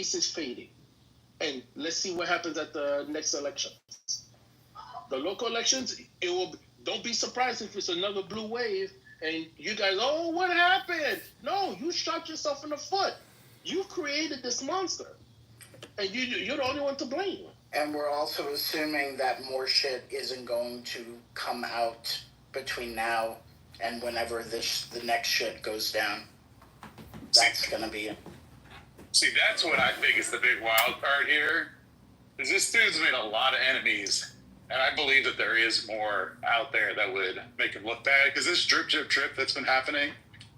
base is fading. And let's see what happens at the next election. The local elections, don't be surprised if it's another blue wave and you guys, oh, what happened? No, you shot yourself in the foot. You created this monster. And you're the only one to blame. And we're also assuming that more shit isn't going to come out between now and whenever the next shit goes down. That's going to be it. See, that's what I think is the big wild card here. Is this dude's made a lot of enemies. And I believe that there is more out there that would make him look bad. Because this drip that's been happening,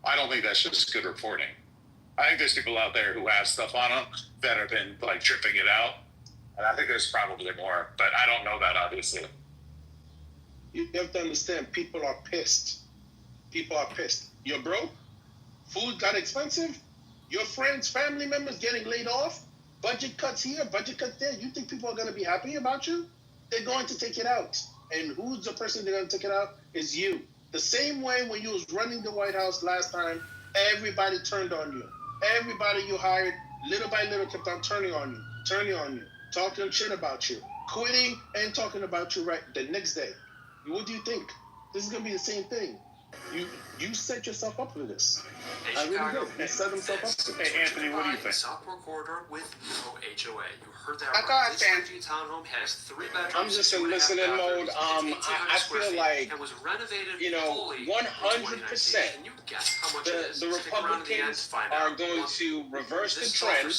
I don't think that's just good reporting. I think there's people out there who have stuff on them that have been, like, dripping it out. And I think there's probably more. But I don't know that, obviously. You have to understand, people are pissed. People are pissed. You're broke? Food got expensive? Your friends, family members getting laid off? Budget cuts here, budget cuts there. You think people are going to be happy about you? They're going to take it out. And who's the person they're going to take it out? Is you. The same way when you was running the White House last time, everybody turned on you. Everybody you hired, little by little, kept on turning on you, talking shit about you, quitting and talking about you right the next day. What do you think? This is going to be the same thing. You set yourself up for this. I really did. He set himself up for this. Hey, Anthony, what do you think? Southport corridor with no HOA. You heard that I right. This understand. Lakeview townhome has 3 bedrooms. I'm just in listening mode. I feel like, and was renovated 100% and you guess how much it is. the Republicans are going to reverse the trend,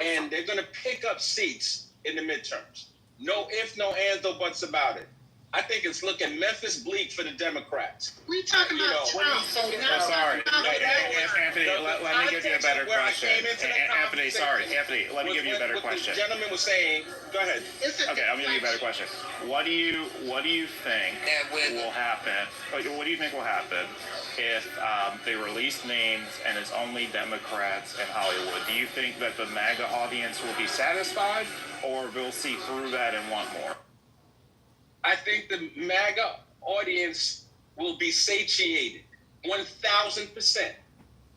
and they're going to pick up seats in the midterms. No ifs, no ands, no buts about it. I think it's looking Memphis bleak for the Democrats. We talking about Trump. I'm sorry. Anthony, let me give you a better question. Anthony, Anthony, let me give you a better question. The gentleman was saying, go ahead. Okay, I'm gonna give you a better question. What do you think will happen? What do you think will happen if they release names and it's only Democrats in Hollywood? Do you think that the MAGA audience will be satisfied, or will see through that and want more? I think the MAGA audience will be satiated, 1,000%.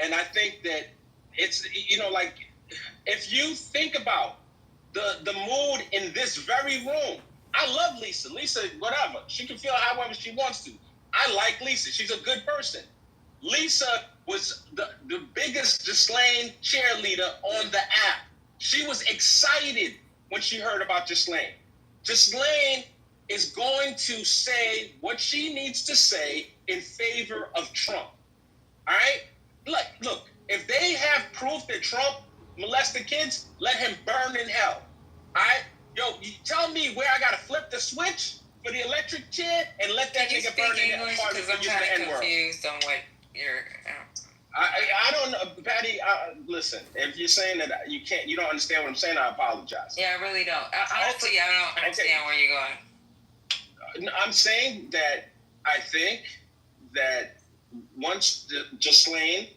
And I think that it's, like, if you think about the mood in this very room, I love Lisa. Lisa, whatever. She can feel however she wants to. I like Lisa. She's a good person. Lisa was the biggest Ghislaine cheerleader on the app. She was excited when she heard about Ghislaine. Ghislaine is going to say what she needs to say in favor of Trump. All right? Look, if they have proof that Trump molested kids, let him burn in hell. All right? Yo, you tell me where I got to flip the switch for the electric chair and let that nigga burn in hell. Because I'm kind of confused on what you're... I don't know, Patty. Listen, if you're saying that you don't understand what I'm saying, I apologize. Yeah, I really don't. Honestly, I don't understand where you're going. I'm saying that I think that once Ghislaine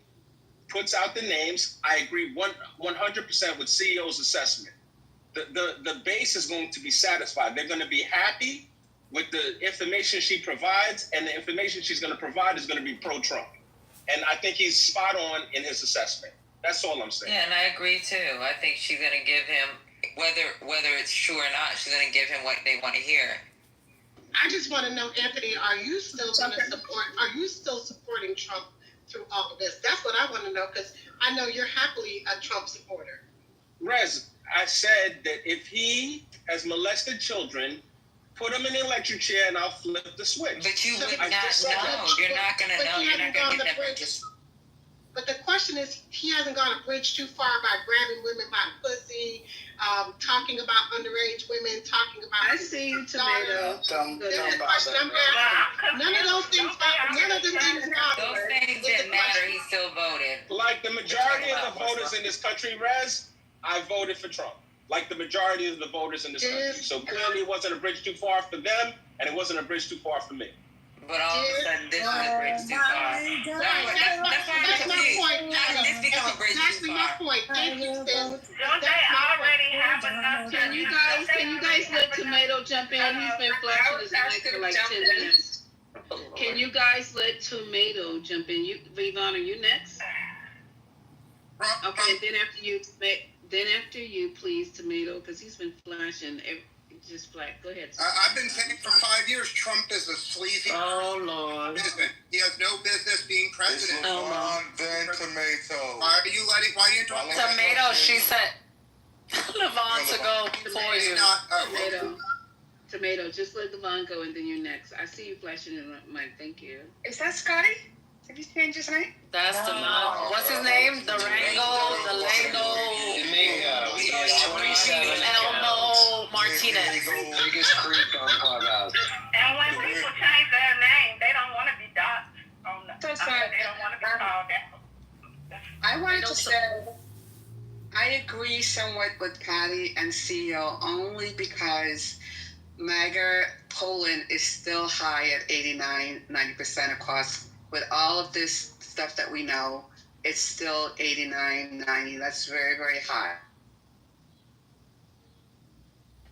puts out the names, I agree 100% with CEO's assessment. The base is going to be satisfied. They're going to be happy with the information she provides, and the information she's going to provide is going to be pro-Trump. And I think he's spot on in his assessment. That's all I'm saying. Yeah, and I agree too. I think she's going to give him, whether it's true or not, she's going to give him what they want to hear. I just want to know, Anthony, are you still supporting Trump through all of this? That's what I want to know, because I know you're happily a Trump supporter. Rez, I said that if he has molested children, put him in the electric chair and I'll flip the switch. But you would not know. You're not going to know. You're not going to get that. But the question is, he hasn't gone a bridge too far by grabbing women by the pussy, talking about underage women, talking about... I see you, Tomato. This is the question I'm asking. None of those things matter. Those things didn't matter. He still voted. Like the majority of the voters in this country, Rez, I voted for Trump. Like the majority of the voters in this country. So clearly it wasn't a bridge too far for them, and it wasn't a bridge too far for me. But all of a sudden, this is a bridge too far. That's my point. That's my point. Thank you, sis. Don't they already have enough? Can you guys let Tomato jump in? He's been flashing his mic for like 10 minutes. Can you guys let Tomato jump in? Yvonne, are you next? Okay, then after you, Then after you, please, Tomato, because he's been flashing. Just black. Go ahead. I've been saying for 5 years, Trump is a sleazy Lord. president. He has no business being president. Then Tomato. Why do you interrupt? Tomato, she said, Levon to go before It's you. not, Tomato, just let Devon go and then you're next. I see you flashing in the mic. Thank you. Is that Scotty? Did you change his name? That's the what's his name? Durango, Delango, Domingo. He is 27. Elmo Martinez. Biggest creep on Clubhouse. And when people change their name, they don't want to be doxxed. They don't want to be called out. I wanted to say, I agree somewhat with Patty and CEO only because MAGA polling is still high at 89-90% across. With all of this stuff that we know, it's still 89-90. That's very, very high.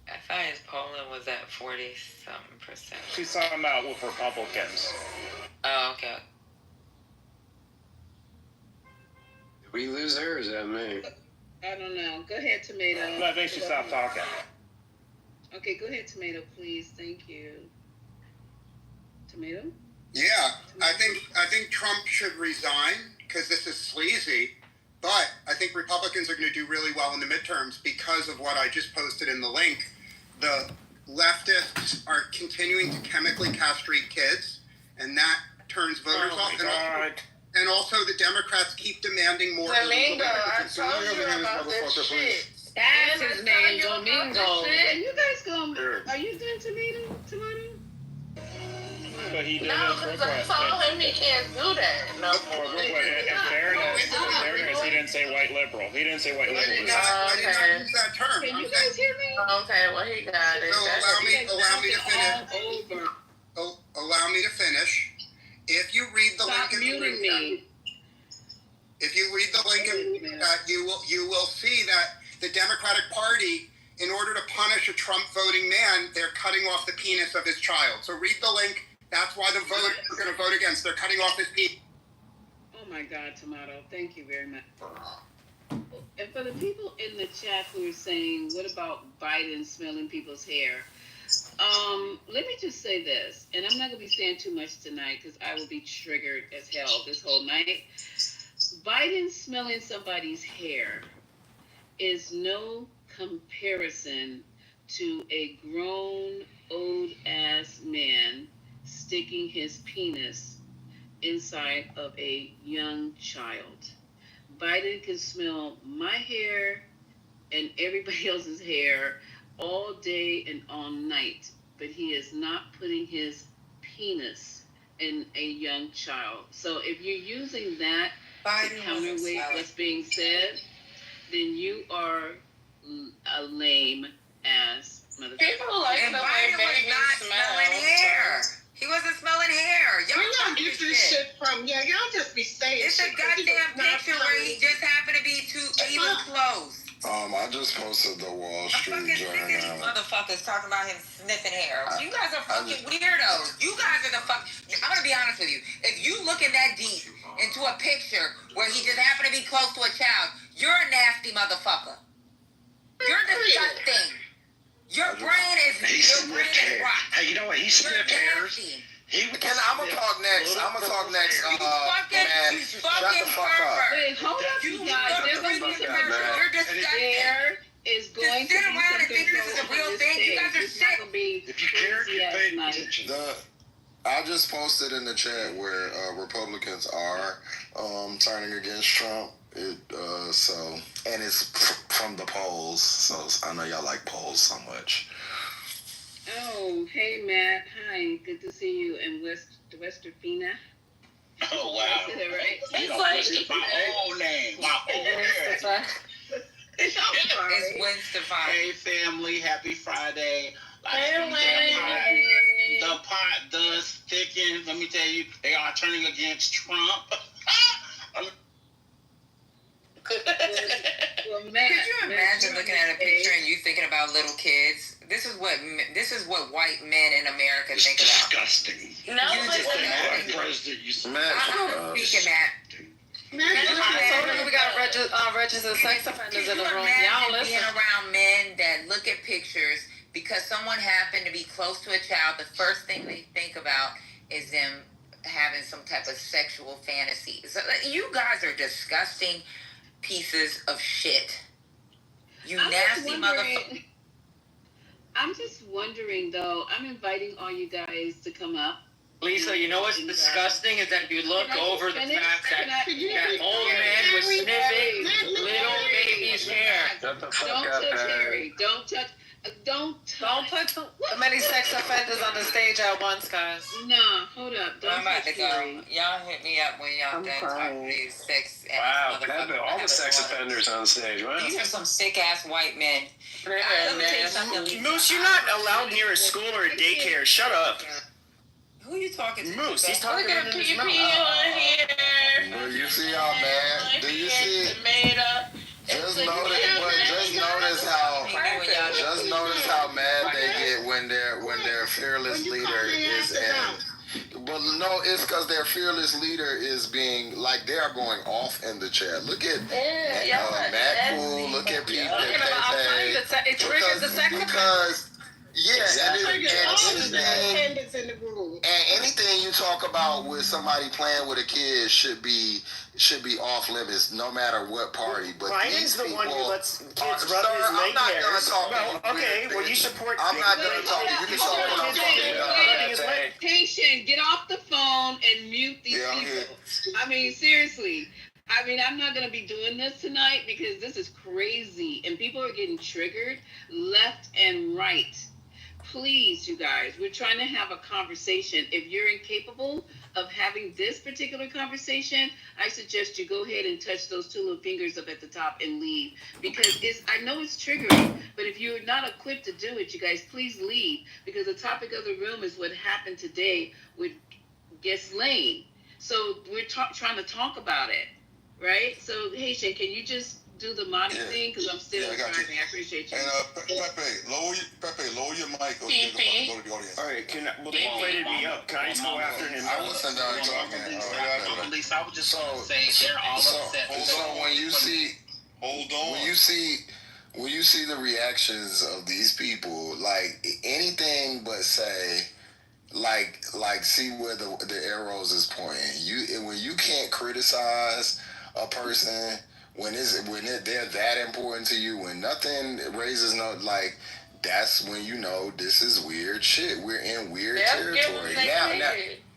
I thought his polling was at 40-something%. She's talking about with Republicans. Oh, okay. Did we lose her or is that me? I don't know. Go ahead, Tomato. No, I think she stopped talking. Okay, go ahead, Tomato, please. Thank you. Tomato? Yeah, I think Trump should resign because this is sleazy. But I think Republicans are going to do really well in the midterms because of what I just posted in the link. The leftists are continuing to chemically castrate kids, and that turns voters off. And also the Democrats keep demanding more. Domingo, I told you about this shit. That's his name, Domingo. You guys are you doing Tomato? But he did No, because I told him he can't do that. No. In fairness, he didn't say white liberal. He didn't say white liberal. I did not use that term. Can you guys hear me? Okay, well, he got it. So allow me to finish. Allow me to finish. If you read the link in the link, if you read the link in you will see that the Democratic Party, in order to punish a Trump voting man, they're cutting off the penis of his child. So read the link. That's why the voters are going to vote against. They're cutting off his penis. Oh my God, Tomato. Thank you very much. And for the people in the chat who are saying, what about Biden smelling people's hair? Let me just say this, and I'm not going to be saying too much tonight because I will be triggered as hell this whole night. Biden smelling somebody's hair is no comparison to a grown, old-ass man sticking his penis inside of a young child. Biden can smell my hair and everybody else's hair all day and all night, but he is not putting his penis in a young child. So if you're using that to counterweight what's being said, then you are a lame ass motherfucker. People like the way baby smelling hair. He wasn't smelling hair. Where y'all get this shit from? Yeah, y'all just be saying it's a goddamn picture where he just happened to be even close. I just posted the Wall Street Journal. These motherfuckers talking about him sniffing hair. You guys are fucking weirdos. You guys are the fuck. I'm gonna be honest with you. If you looking that deep into a picture where he just happened to be close to a child, you're a nasty motherfucker. You're disgusting. Your brain is rotten. Hey, you know what? He sniffed hairs. I'm gonna talk next. Man, shut the fuck up. Wait, hold up, you guys. There's going to be some You're disgusting. There is going to be sit around and something think this is a real thing. You guys are sick. If you care, you pay attention. I just posted in the chat where Republicans are turning against Trump. And it's from the polls, so I know y'all like polls so much. Oh, hey Matt, hi, good to see you in Westerfina. Oh wow! Is that right? You know, it's my whole name. My whole name. It's Winston. Hey family, happy Friday. The pot does thicken. Let me tell you, they are turning against Trump. Well, Could you imagine looking at a picture and you thinking about little kids? This is what white men in America think about. Disgusting. No, President, you I'm speaking that. We got registered sex offenders in the room. Y'all listen. Being around men that look at pictures because someone happened to be close to a child, the first thing they think about is them having some type of sexual fantasy. So you guys are disgusting pieces of shit. You nasty motherfucker. I'm just wondering, though. I'm inviting all you guys to come up. Lisa, you know what's disgusting is that if you look over the fact that old man was sniffing little baby's hair. Don't touch Harry. Don't put too many sex offenders on the stage at once, guys. No, hold up. I'm about to go. Y'all hit me up when y'all done talking these sex ass motherfuckers. All the sex offenders on stage. Wow. These are some sick ass white men. Moose, you're not allowed near a school or a daycare. Shut up. Who are you talking to? Moose, he's talking to his mouth. Well, you see how mad? Do you see? Just notice how mad they get when their fearless leader is in. But no, it's because their fearless leader is being like they are going off in the chat. Look at Matt Cool. Look at people. It triggers the sex because. Yeah, Exactly. And anything you talk about with somebody playing with a kid should be off limits, no matter what party. But Ryan's the one who lets kids rub his leg hairs. Well, okay, well you support. I'm not gonna talk. You can talk when I'm talking. Patient, get off the phone and mute these people. I mean, seriously. I mean, I'm not going to be doing this tonight because this is crazy and people are getting triggered left and right. Please, you guys, we're trying to have a conversation. If you're incapable of having this particular conversation, I suggest you go ahead and touch those two little fingers up at the top and leave because I know it's triggering, but if you're not equipped to do it, you guys, please leave because the topic of the room is what happened today with Ghislaine. So we're trying to talk about it. Right? So, Haitian, can you just do the money thing? Because I'm still driving. I appreciate you. And Pepe, lower your mic. Go to the audience. All right, well, they invited me up. Can I just go after him? I wasn't done talking. At least I was just saying they're all upset. So when you see, hold on. When you see the reactions of these people, like anything but say. Like see where the arrows is pointing. When you can't criticize a person when they're that important to you, when nothing raises that's when you know this is weird shit. We're in weird territory.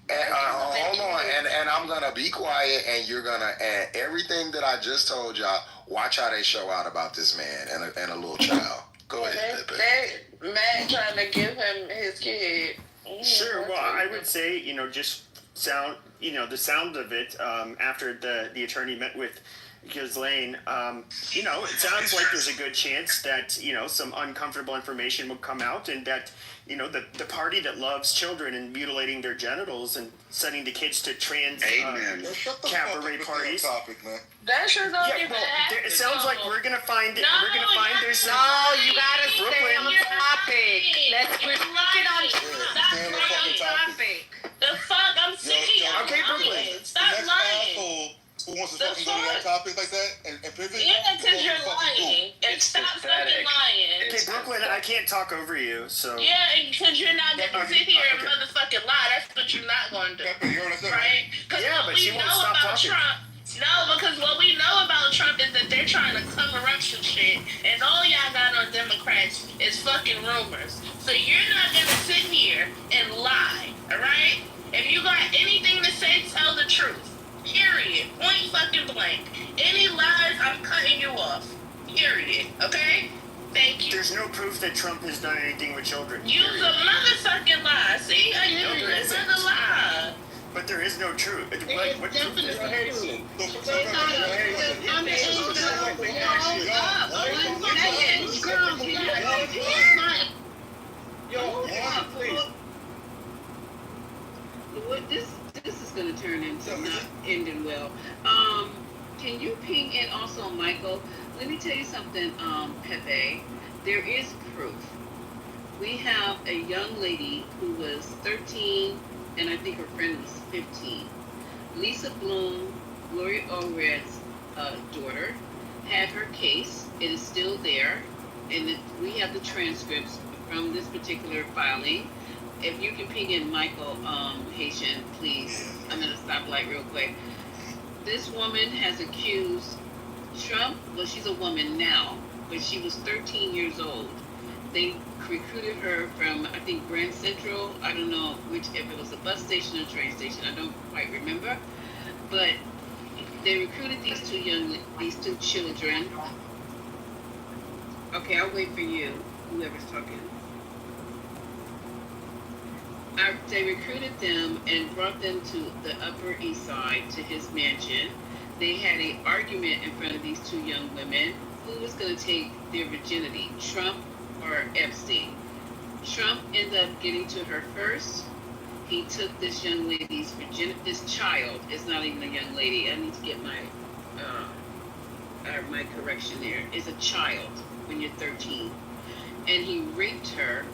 Hold on, and I'm gonna be quiet, and you're gonna and everything that I just told y'all. Watch how they show out about this man and a little child. Go ahead, Pepe. Matt trying to give him his kid. Sure. Well, I would say, just sound, the sound of it after the attorney met with Ghislaine, it sounds like there's a good chance that, some uncomfortable information will come out and that, the party that loves children and mutilating their genitals and sending the kids to trans cabaret parties. That sure don't even happen. It sounds like we're gonna find there's some. No, you gotta stay on topic. Let's quit looking on topic. The fuck? I'm sick of y'all. Okay, Brooklyn. Stop lying. Who wants to fucking go to that topic like that and pivot? Yeah, because you're lying. And stop fucking lying. Okay, Brooklyn, I can't talk over you, so. Yeah, because you're not going to sit here and motherfucking lie. That's what you're not going to do. Right? Yeah, but she won't stop talking. No, because what we know about Trump is that they're trying to cover up some shit, and all y'all got on Democrats is fucking rumors. So you're not going to sit here and lie, alright? If you got anything to say, tell the truth. Period. Point fucking blank. Any lies, I'm cutting you off. Period. Okay? Thank you. There's no proof that Trump has done anything with children. Use a motherfucking lie. See? I knew another lie. But there is no truth. What truth is This is going to turn into not ending well. Can you ping in also Michael? Let me tell you something, Pepe. There is proof. We have a young lady who was 13, and I think her friend was 15. Lisa Bloom Gloria Allred's daughter had her case. It is still there, and we have the transcripts from this particular filing. If you can ping in Michael Haitian, please. I'm gonna stop light real quick. This woman has accused Trump. Well, she's a woman now, but she was 13 years old. They recruited her from, I think, Grand Central. I don't know if it was a bus station or train station. I don't quite remember. But they recruited these two children. Okay, I'll wait for you, whoever's talking. They recruited them and brought them to the Upper East Side, to his mansion. They had an argument in front of these two young women. Who was going to take their virginity, Trump or Epstein? Trump ended up getting to her first. He took this young lady's virginity. This child is not even a young lady. I need to get my correction there. Is a child when you're 13, and he raped her.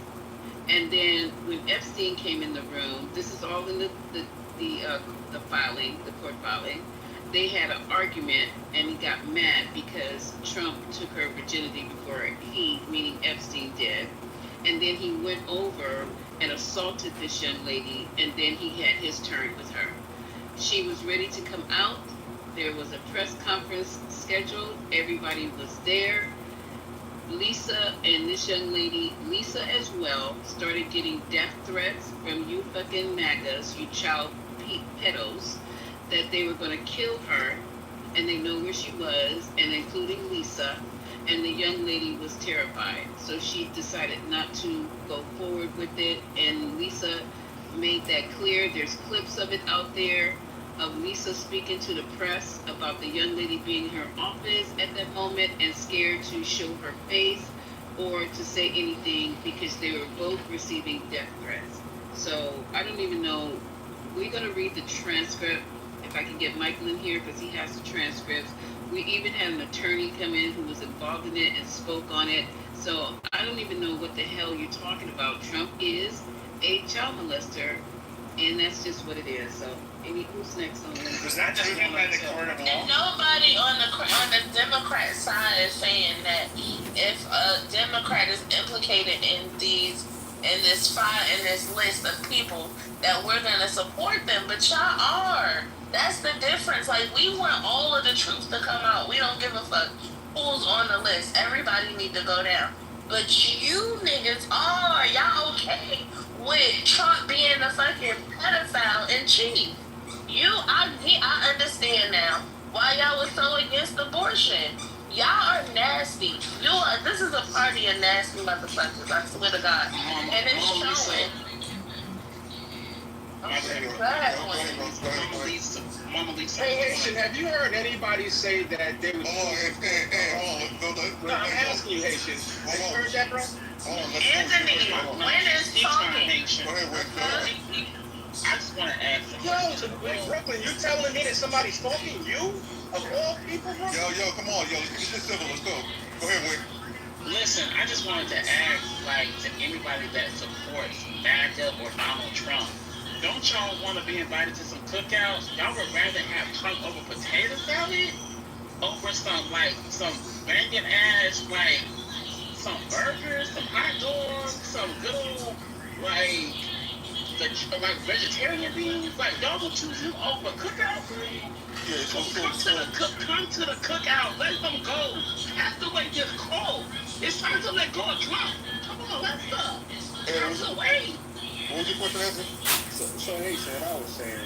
And then when Epstein came in the room, this is all in the filing, the court filing. They had an argument, and he got mad because Trump took her virginity before he, meaning Epstein, did. And then he went over and assaulted this young lady, and then he had his turn with her. She was ready to come out. There was a press conference scheduled. Everybody was there. Lisa and this young lady, Lisa as well, started getting death threats from you fucking MAGAs, you child pedos, that they were going to kill her, and they know where she was, and including Lisa, and the young lady was terrified. So she decided not to go forward with it, and Lisa made that clear. There's clips of it out there of Lisa speaking to the press about the young lady being in her office at that moment and scared to show her face or to say anything because they were both receiving death threats. So I don't even know. We're going to read the transcript, if I can get Michael in here, because he has the transcripts. We even had an attorney come in who was involved in it and spoke on it. So I don't even know what the hell you're talking about. Trump is a child molester, and that's just what it is. So who's next on the Was that just by the court of law? And nobody on the Democrat side is saying that if a Democrat is implicated in this list of people, that we're gonna support them. But y'all are. That's the difference. Like, we want all of the truth to come out. We don't give a fuck who's on the list. Everybody need to go down. But you niggas are. Y'all okay with Trump being a fucking pedophile in chief. I understand now why y'all was so against abortion. Y'all are nasty. This is a party of nasty motherfuckers, I swear to God. And it's showing. Mama Lisa. Hey, Haitian, have you heard anybody say that they was... No, I'm asking you, Haitian. Have you heard that, bro? Anthony, when is talking? I just want to ask him. Yo, Brooklyn, you telling me that somebody's stalking you? Of all people, bro? Yo, come on, yo, let's get this civil, let's go. Go ahead, Wick. Listen, I just wanted to ask, to anybody that supports MAGA or Donald Trump, don't y'all want to be invited to some cookouts? Y'all would rather have Trump over potato salad? Over some banging ass, some burgers, some hot dogs, some good old, vegetarian beans? Y'all will choose him over cookout? Come to the cookout. Let them go. Pass away this cold. It's time to let go of Trump. Come on, let's go. Pass away. What was your question, Anthony? So hey, so what I was saying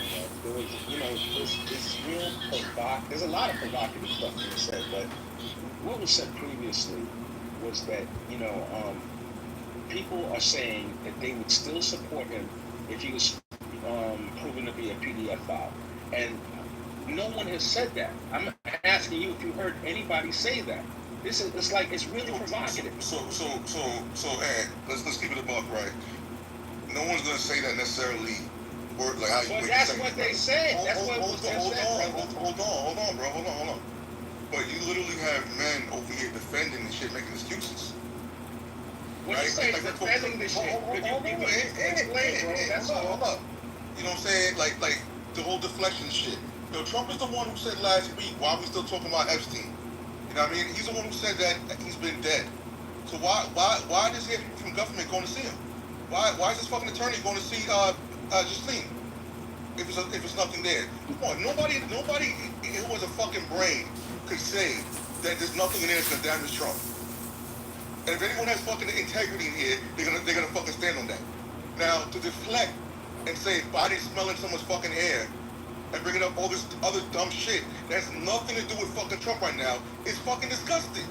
was, there was, it's real there's a lot of provocative stuff being said, but what was said previously was that, people are saying that they would still support him if he was proven to be a PDF file. And no one has said that. I'm asking you if you heard anybody say that. It's really provocative. So, Ed, let's keep it a buck, right? No one's gonna say that necessarily. How you well, that's what they said. That's what was said. Hold on. But you literally have men over here defending this shit, making excuses. When you say defending this shit, explain, bro. That's all. Hold up. You know what I'm saying? Like the whole deflection shit. Trump is the one who said last week, why are we still talking about Epstein? You know what I mean? He's the one who said that he's been dead. So why does he have people from government going to see him? Why is this fucking attorney going to see Justine? If it's nothing there. Come on, nobody who has a fucking brain could say that there's nothing in there that's gonna damage Trump. And if anyone has fucking integrity in here, they're gonna fucking stand on that. Now to deflect and say Biden's smelling someone's fucking hair and bringing up all this other dumb shit that has nothing to do with fucking Trump right now is fucking disgusting.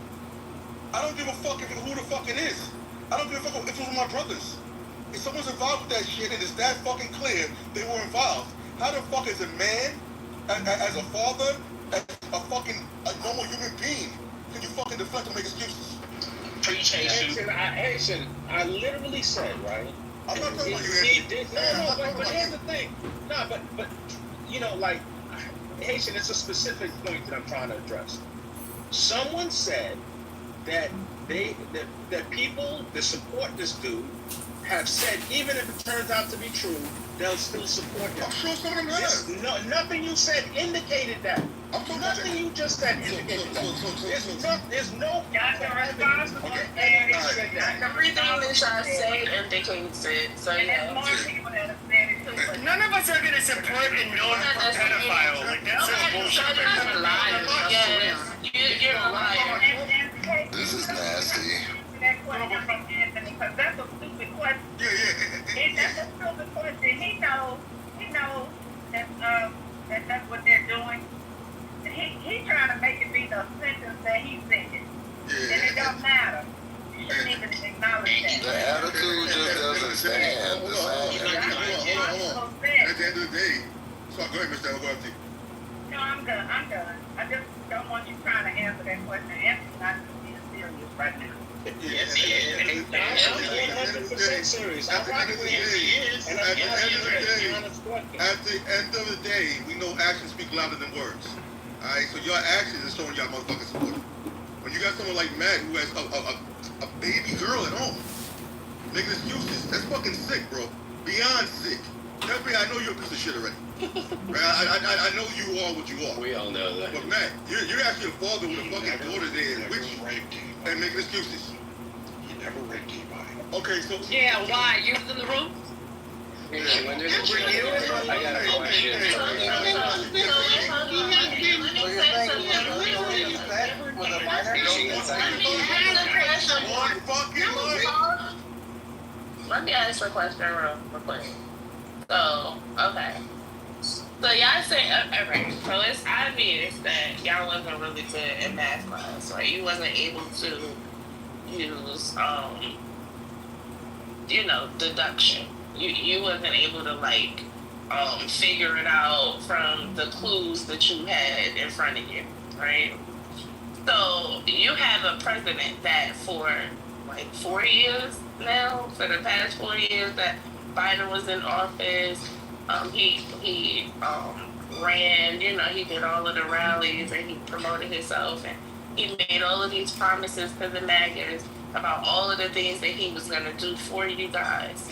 I don't give a fuck who the fuck it is. I don't give a fuck if it was my brothers. If someone's involved with that shit and it's that fucking clear they were involved, how the fuck as a man, as a father, as a normal human being, can you fucking deflect and make excuses? Haitian, I literally said, right? I'm not talking about you. But here's the thing. No, but you know, like, Haitian, it's a specific point that I'm trying to address. Someone said that that people that support this dude have said, even if it turns out to be true, they'll still support him. I'm sure some of them have. Nothing you said indicated that. Nothing you just said indicated that. There's no. Everything that y'all say indicates it. So yeah. None of us are going to support a known pedophile. Like, that's so bullshit. Yes, you're a liar. This is nasty. That question from Anthony, because that's a stupid question. That's a stupid question. He knows that that's what they're doing. He's trying to make it be the sentence that he said. And it don't matter. You shouldn't even acknowledge that. The attitude just doesn't stand. Hold on. At the end of the day, so go ahead, Mr. I'll go after you. No, I'm done. I just don't want you trying to answer that question. Answer's not being serious right now. Yes, he is. And he's 100% serious. At the end of the day, we know actions speak louder than words. Alright, so your actions is showing y'all motherfucking support. When you got someone like Matt who has a baby girl at home, making excuses, that's fucking sick, bro. Beyond sick. Pepe, I know you're a piece of shit already. Right? I know you are what you are. We all know that. But Matt, you're actually a father with a fucking daughter there, and making excuses. You never raped anybody. Okay, so yeah, why? You was in the room? When there's a I got a question. Let me ask a question real quick. So, okay. So y'all say, okay, so it's obvious that y'all wasn't really good in math class, right? You wasn't able to use, deduction. You wasn't able to, like, figure it out from the clues that you had in front of you, right? So you have a president that for, like, 4 years now, for the past 4 years that Biden was in office, he ran, he did all of the rallies and he promoted himself and he made all of these promises to the MAGAs about all of the things that he was going to do for you guys.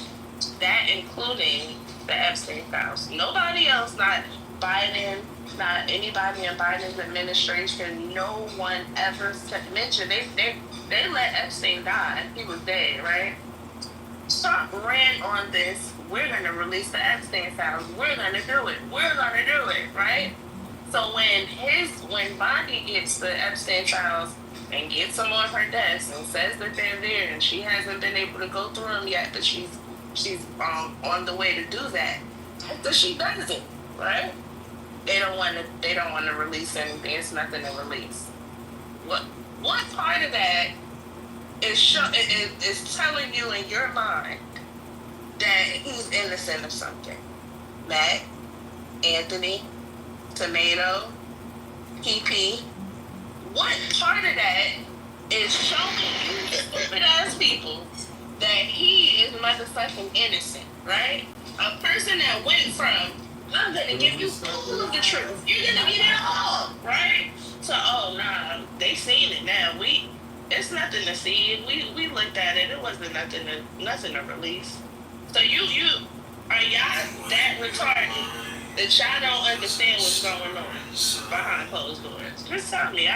That including the Epstein files. Nobody else, not Biden, not anybody in Biden's administration, no one ever mentioned. They let Epstein die. He was dead, right? Trump ran on this. We're going to release the Epstein files. We're going to do it. We're going to do it, right? So when Bonnie gets the Epstein files and gets them on her desk and says that they're there and she hasn't been able to go through them yet, but she's on the way to do that. After she does it, right? They don't want to release anything. It's nothing to release. What part of that is telling you in your mind that he's innocent of something? Matt, Anthony, Tomato, PP. What part of that is showing you stupid ass people that he is motherfucking innocent, right? A person that went from, I'm gonna give you all of the truth, you're gonna get it all, right? So, oh nah, they seen it now. It's nothing to see. We looked at it. It wasn't nothing to release. So are y'all that retarded The child don't understand what's going on behind closed doors. Just tell me.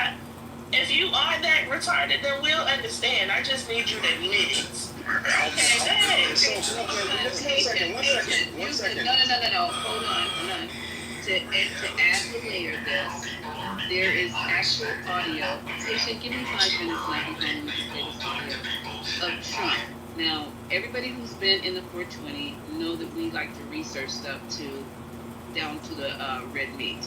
If you are that retarded, then we'll understand. I just need you to admit it. Okay, go ahead. One second. No. Hold on. To add the layer this, there is actual audio. Patient, give me 5 minutes now. I'm going to play this audio of Trump. Now, everybody who's been in the 420 know that we like to research stuff down to the red meat.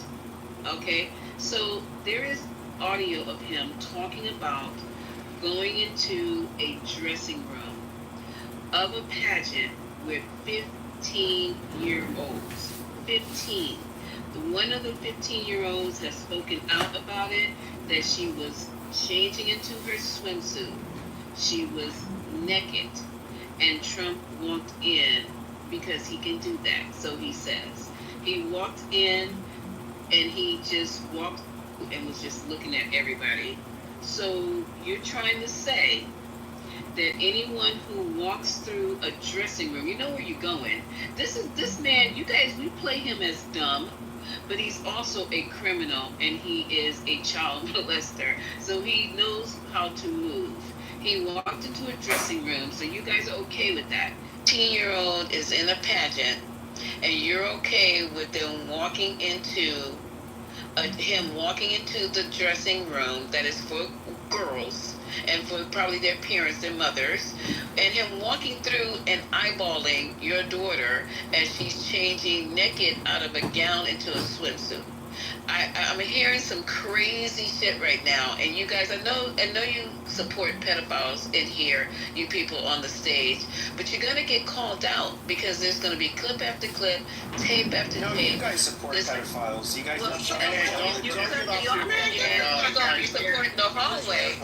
Okay? So there is audio of him talking about going into a dressing room of a pageant with 15-year-olds. 15. One of the 15-year-olds has spoken out about it, that she was changing into her swimsuit. She was naked. And Trump walked in because he can do that, so he says. He walked in and he just walked and was just looking at everybody. So you're trying to say that anyone who walks through a dressing room, you know where you're going. This man, you guys, we play him as dumb, but he's also a criminal and he is a child molester. So he knows how to move. He walked into a dressing room, so you guys are okay with that. 15-year-old is in a pageant, and you're okay with them walking into him walking into the dressing room that is for girls and for probably their parents, their mothers, and him walking through and eyeballing your daughter as she's changing naked out of a gown into a swimsuit. I'm hearing some crazy shit right now, and you guys, I know you support pedophiles in here, you people on the stage, but you're gonna get called out because there's gonna be clip after clip, tape after tape. No, you guys support pedophiles. You guys don't you're gonna be supporting the hallway.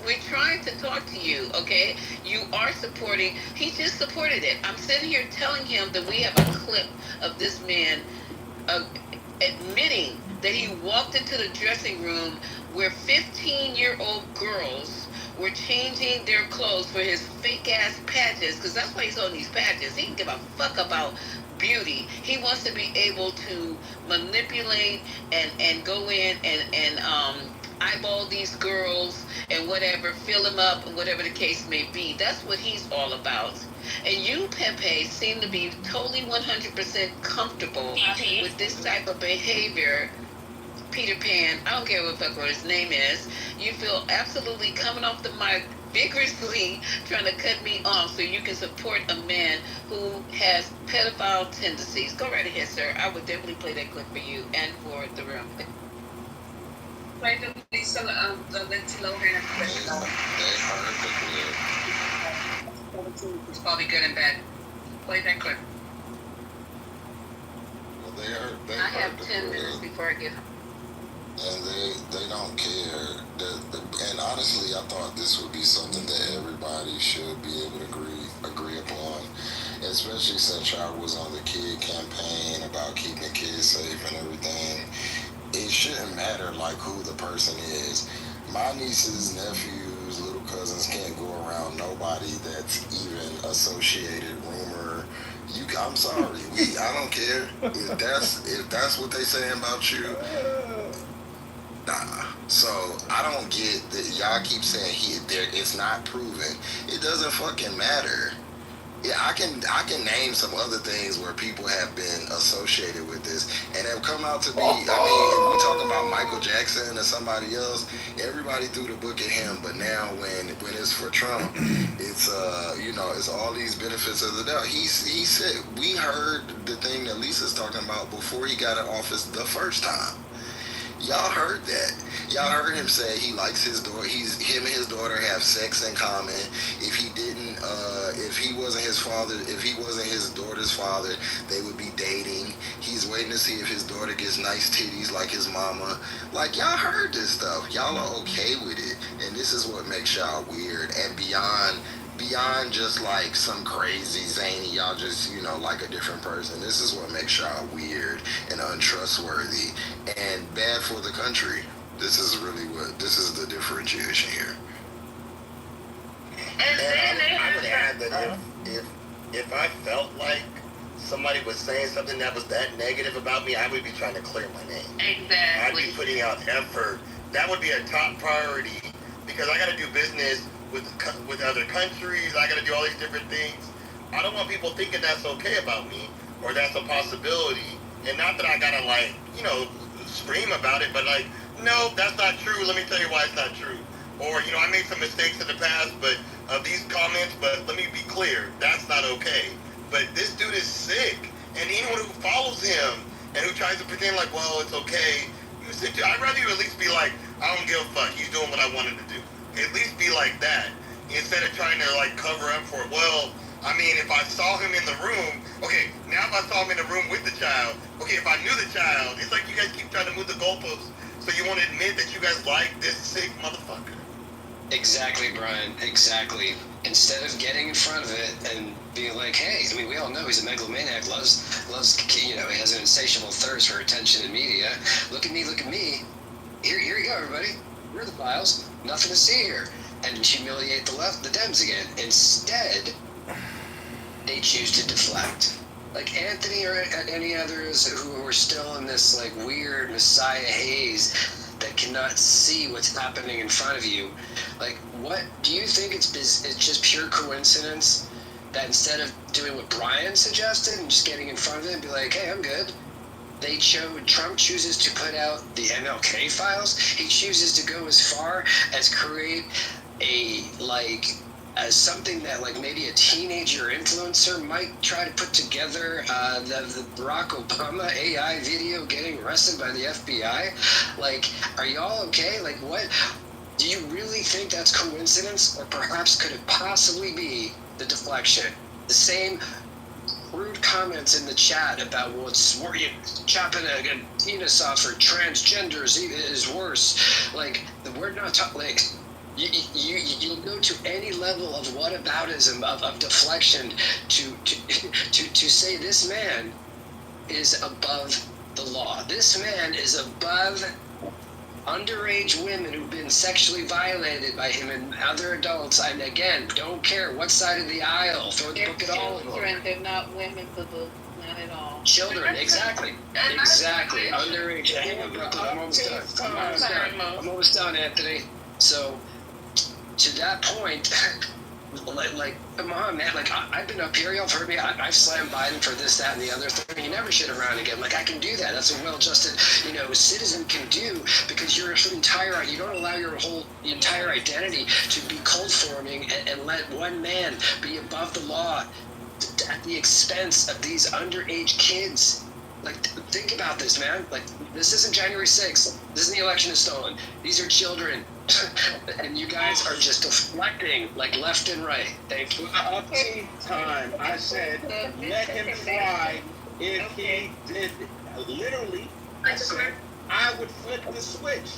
We're trying to talk to you, okay? You are supporting. He just supported it. I'm sitting here telling him that we have a clip of this man admitting that he walked into the dressing room where 15-year-old girls were changing their clothes for his fake-ass pageants, because that's why he's on these pageants. He can give a fuck about beauty. He wants to be able to manipulate and go in and eyeball these girls and whatever, fill them up, and whatever the case may be. That's what he's all about. And you, Pepe, seem to be totally 100% comfortable with this type of behavior. Peter Pan, I don't care what his name is. You feel absolutely coming off the mic vigorously trying to cut me off so you can support a man who has pedophile tendencies. Go right ahead, sir. I would definitely play that clip for you and for the room. Play the Lindsay Lohan clip. It's probably good and bad. Play that clip. Well, they I have 10 minutes before I get home. And they don't care. And honestly, I thought this would be something that everybody should be able to agree upon, especially since y'all was on the kid campaign about keeping kids safe and everything. It shouldn't matter like who the person is. My nieces, nephews, little cousins can't go around nobody that's even associated, rumor. I'm sorry. I don't care if that's what they saying about you. Nah. So I don't get that y'all keep saying it's not proven. It doesn't fucking matter. Yeah, I can name some other things where people have been associated with this and have come out to be. I mean, if we talk about Michael Jackson or somebody else, everybody threw the book at him. But now when it's for Trump, it's it's all these benefits of the doubt. He said, we heard the thing that Lisa's talking about before he got in office the first time. Y'all heard that. Y'all heard him say he likes his daughter. Him and his daughter have sex in common. If he didn't, if he wasn't his father, if he wasn't his daughter's father, they would be dating. He's waiting to see if his daughter gets nice titties like his mama. Like, y'all heard this stuff. Y'all are okay with it. And this is what makes y'all weird. And beyond just like some crazy zany, y'all just, like a different person. This is what makes y'all weird and untrustworthy and bad for the country. This is the differentiation here. And then I would add that if I felt like somebody was saying something that was that negative about me, I would be trying to clear my name. Exactly. I'd be putting out effort. That would be a top priority because I got to do business with other countries. I got to do all these different things. I don't want people thinking that's okay about me or that's a possibility. And not that I got to like, you know, scream about it, but like, no, that's not true. Let me tell you why it's not true. Or, you know, I made some mistakes in the past, but these comments, but let me be clear, that's not okay. But this dude is sick. And anyone who follows him and who tries to pretend like, well, it's okay, I'd rather you at least be like, I don't give a fuck. He's doing what I wanted to do. At least be like that. Instead of trying to like cover up for it. Well, I mean, if I saw him in the room, okay, now if I saw him in the room with the child, okay, if I knew the child, it's like you guys keep trying to move the goalposts. So you want to admit that you guys like this sick motherfucker. Exactly, Brian. Exactly. Instead of getting in front of it and being like, hey, I mean, we all know he's a megalomaniac, loves, you know, he has an insatiable thirst for attention in media. Look at me, look at me. Here you go, everybody. We're the files. Nothing to see here. And humiliate the Dems again. Instead, they choose to deflect. Like Anthony or any others who are still in this like weird Messiah haze that cannot see what's happening in front of you. Like, what do you think it's just pure coincidence that instead of doing what Brian suggested and just getting in front of it and be like, hey, I'm good, Trump chooses to put out the MLK files. He chooses to go as far as create something that like maybe a teenager influencer might try to put together, the Barack Obama AI video getting arrested by the FBI. Like, are y'all okay? Like, what? Do you really think that's coincidence? Or perhaps could it possibly be the deflection? The same rude comments in the chat about, well, it's more, chopping a penis off for transgenders is worse. Like, we're not talking, like, you'll go to any level of whataboutism, of deflection to say this man is above the law. This man is above underage women who've been sexually violated by him and other adults. And again, don't care what side of the aisle, throw the book at all of them. They're not women, boo-boo. Not at all. Children, exactly. Exactly. Underage. Hang on, Brooklyn. I'm almost done. I'm almost done, Anthony. So, to that point, like, come on, man. Like, I've been up here. Y'all have heard me. I've slammed Biden for this, that, and the other thing. You never shit around again. Like, I can do that. That's a well-adjusted, citizen can do because you're you don't allow your entire identity to be cold-forming and let one man be above the law at the expense of these underage kids. Like, think about this, man. Like, this isn't January 6th. This isn't the election of stolen. These are children. And you guys are just deflecting, like, left and right. Thank you. Up to time, I said, let him try. If he did, literally, I said, I would flip the switch.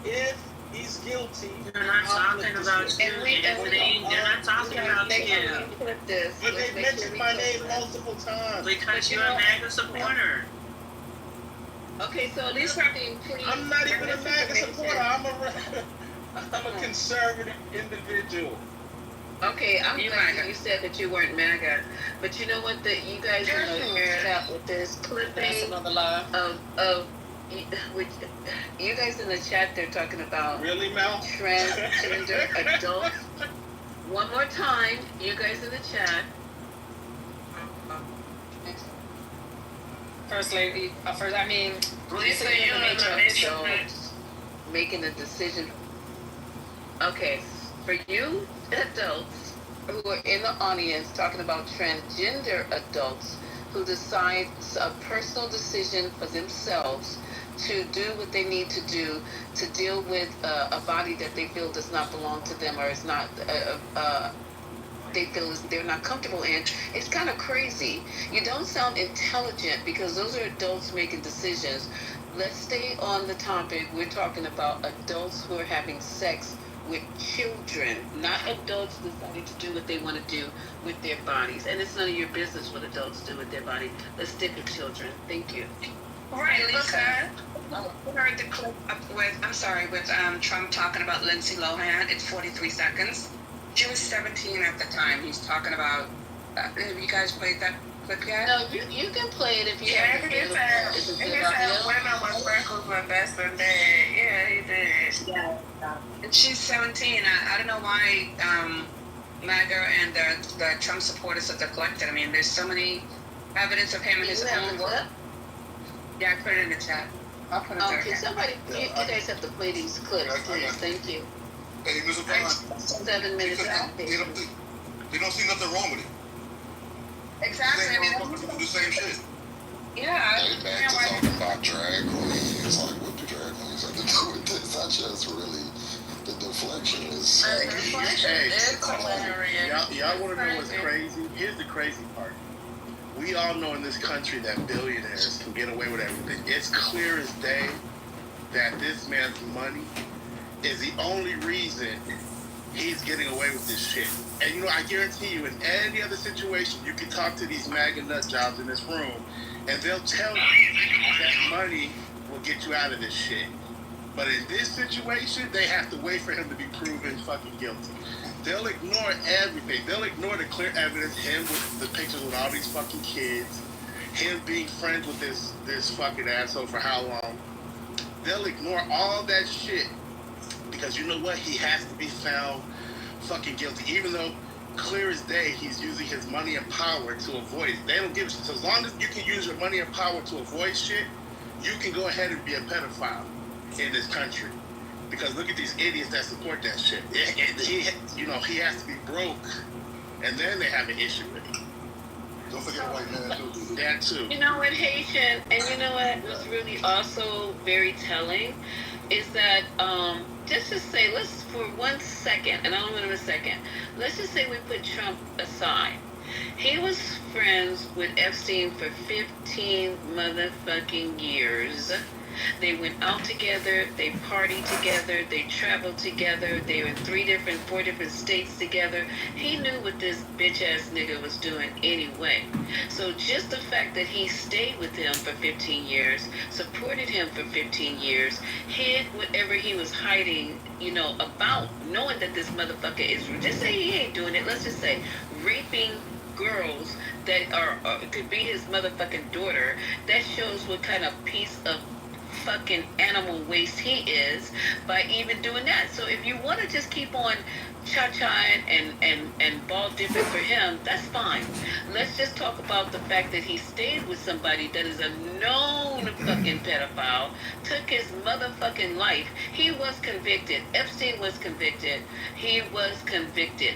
If he's guilty, they're not talking about you. They're not talking about you. But they mentioned my name multiple times. Because you're a MAGA supporter. Okay, so this thing, please. I'm not even a MAGA supporter. I'm a conservative individual. Okay, I'm glad you said that you weren't MAGA, but you know what? You guys are going to hear it out with this clipping of which you guys in the chat, they're talking about really, Mel? Transgender adults. One more time, you guys in the chat. First lady, Lisa, you're in the matrix. Making a decision. Okay, for you adults who are in the audience talking about transgender adults who decide a personal decision for themselves to do what they need to do to deal with a body that they feel does not belong to them or is not they feel they're not comfortable in. It's kind of crazy. You don't sound intelligent because those are adults making decisions. Let's stay on the topic. We're talking about adults who are having sex with children, not adults deciding to do what they want to do with their bodies. And it's none of your business what adults do with their body. Let's stick with children. Thank you. Right, Lisa. I heard the clip with Trump talking about Lindsay Lohan. It's 43 seconds. She was 17 at the time. He's talking about, have you guys played that But yeah. No, you can play it if you have it. He said women with freckles were best than bad. Yeah, he did. Yeah. And she's 17. I don't know why MAGA and the Trump supporters are deflected. I mean, there's so many evidence of him in his own work. Yeah, I put it in the chat. I'll put it there. Okay, somebody, you guys have to play these clips, please. Thank you. Hey, Mr. Bond. 7 minutes out. They don't see nothing wrong with it. Exactly. I mean, do the same shit. Yeah. They back to talking about drag queens. Like, what do drag queens have to do with this? I just really, the deflection is. Hey, y'all want to know what's crazy? Here's the crazy part. We all know in this country that billionaires can get away with everything. It's clear as day that this man's money is the only reason he's getting away with this shit. And you know, I guarantee you, in any other situation, you can talk to these MAGA nut jobs in this room, and they'll tell you that money will get you out of this shit. But in this situation, they have to wait for him to be proven fucking guilty. They'll ignore everything. They'll ignore the clear evidence, him with the pictures with all these fucking kids, him being friends with this fucking asshole for how long. They'll ignore all that shit because you know what? He has to be found fucking guilty, even though clear as day he's using his money and power to avoid it. They don't give a shit. So as long as you can use your money and power to avoid shit, you can go ahead and be a pedophile in this country. Because look at these idiots that support that shit. He has to be broke, and then they have an issue with it. Don't forget white man too. That too. You know what, Haitian, and you know what was really also very telling is that just to say, let's for 1 second, and I don't want to a second, let's just say we put Trump aside. He was friends with Epstein for 15 motherfucking years. They went out together, they partied together, they traveled together, they were in 4 different states together. He knew what this bitch ass nigga was doing anyway. So just the fact that he stayed with him for 15 years, supported him for 15 years, hid whatever he was hiding, about knowing that this motherfucker is, just say he ain't doing it, let's just say, raping girls that could be his motherfucking daughter. That shows what kind of piece of fucking animal waste he is by even doing that. So if you want to just keep on cha-chaing and ball dipping for him, that's fine. Let's just talk about the fact that he stayed with somebody that is a known fucking pedophile, took his motherfucking life. He was convicted. Epstein was convicted. He was convicted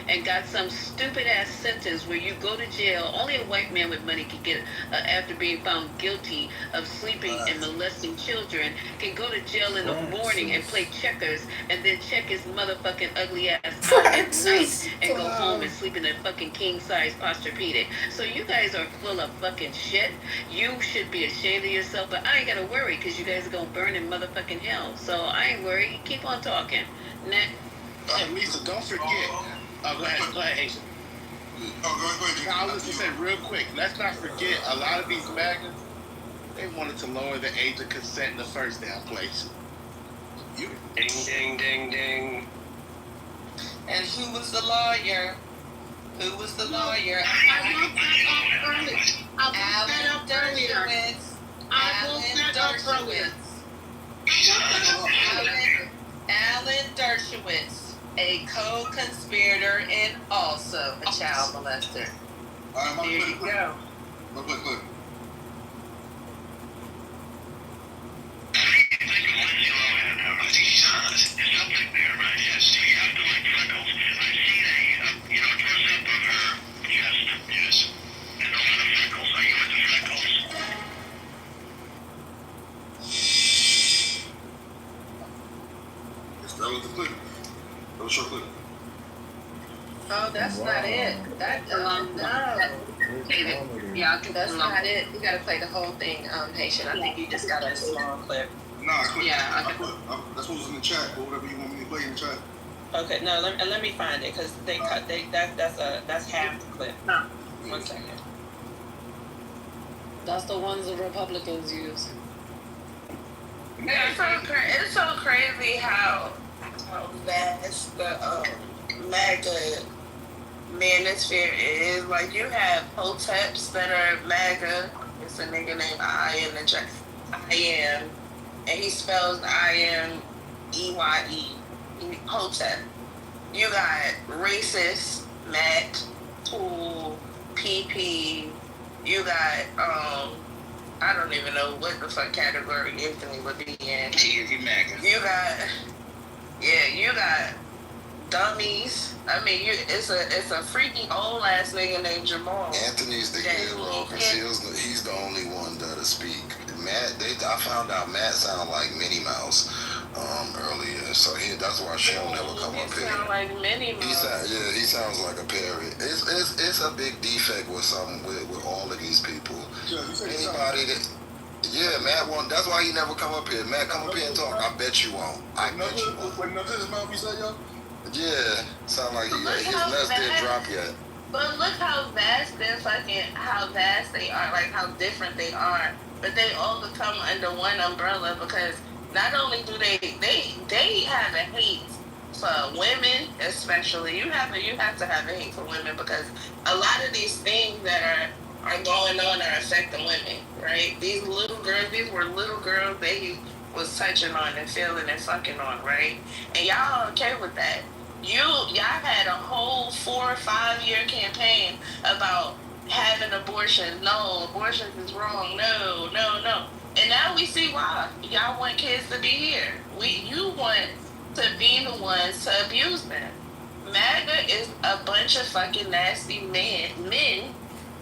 and got some stupid ass sentence where you go to jail. Only a white man with money can get, after being found guilty of sleeping and molesting children, can go to jail in the morning and play checkers and then check his motherfucking ugly ass out at night and go home and sleep in a fucking king size Posturepedic. So you guys are full of fucking shit. You should be ashamed of yourself, but I ain't gotta worry because you guys are gonna burn in motherfucking hell. So I ain't worried. Keep on talking. Hey, Lisa, don't forget. Go ahead, Haitian. Go ahead. I was just saying real quick, let's not forget, a lot of these MAGAs, they wanted to lower the age of consent in the first damn place. Ding, ding, ding, ding. And who was the lawyer? Who was the lawyer? I woke that up earlier. Alan Dershowitz, a co-conspirator and also a child molester. There you go. Look. That was the clip. That was short clip. Oh, that's not it. That no. Yeah, that's not it. You gotta play the whole thing, Haitian. I think you just got a small clip. No, I clipped. Yeah, I clipped. That's what was in the chat, or whatever you want me to play in the chat. Okay, no, let me find it because they cut. That's half the clip. No. 1 second. That's the ones the Republicans use. It's so crazy how vast the MAGA manosphere is. Like, you have hoteps that are MAGA. It's a nigga named I am, and he spells IMEYE. Hotep. You got racist, Matt, Tool, PP. You got I don't even know what the fuck category Anthony would be in. You got dummies. I mean, it's a freaky old ass nigga named Jamal. Anthony's the hero because he's the only one that'll speak. Matt, I found out Matt sounded like Minnie Mouse earlier, so that's why she'll never come up here. Sound like Minnie Mouse. He sounds like a parrot. It's a big defect with all of these people. Anybody that. Yeah, Matt won't. That's why he never come up here. Matt, come up here and talk. I bet you won't. I bet you won't. Wait, nothing his mouth, you said, yo? Yeah, sound like his nuts didn't drop yet. But look how vast they are, like how different they are. But they all come under one umbrella because not only do they have a hate for women, especially. You have to have a hate for women because a lot of these things that are going on are affecting women, right? These were little girls they was touching on and feeling and fucking on, right? And y'all okay with that. Y'all had a whole 4 or 5 year campaign about having abortions. No, abortions is wrong. No. And now we see why. Y'all want kids to be here. You want to be the ones to abuse them. MAGA is a bunch of fucking nasty men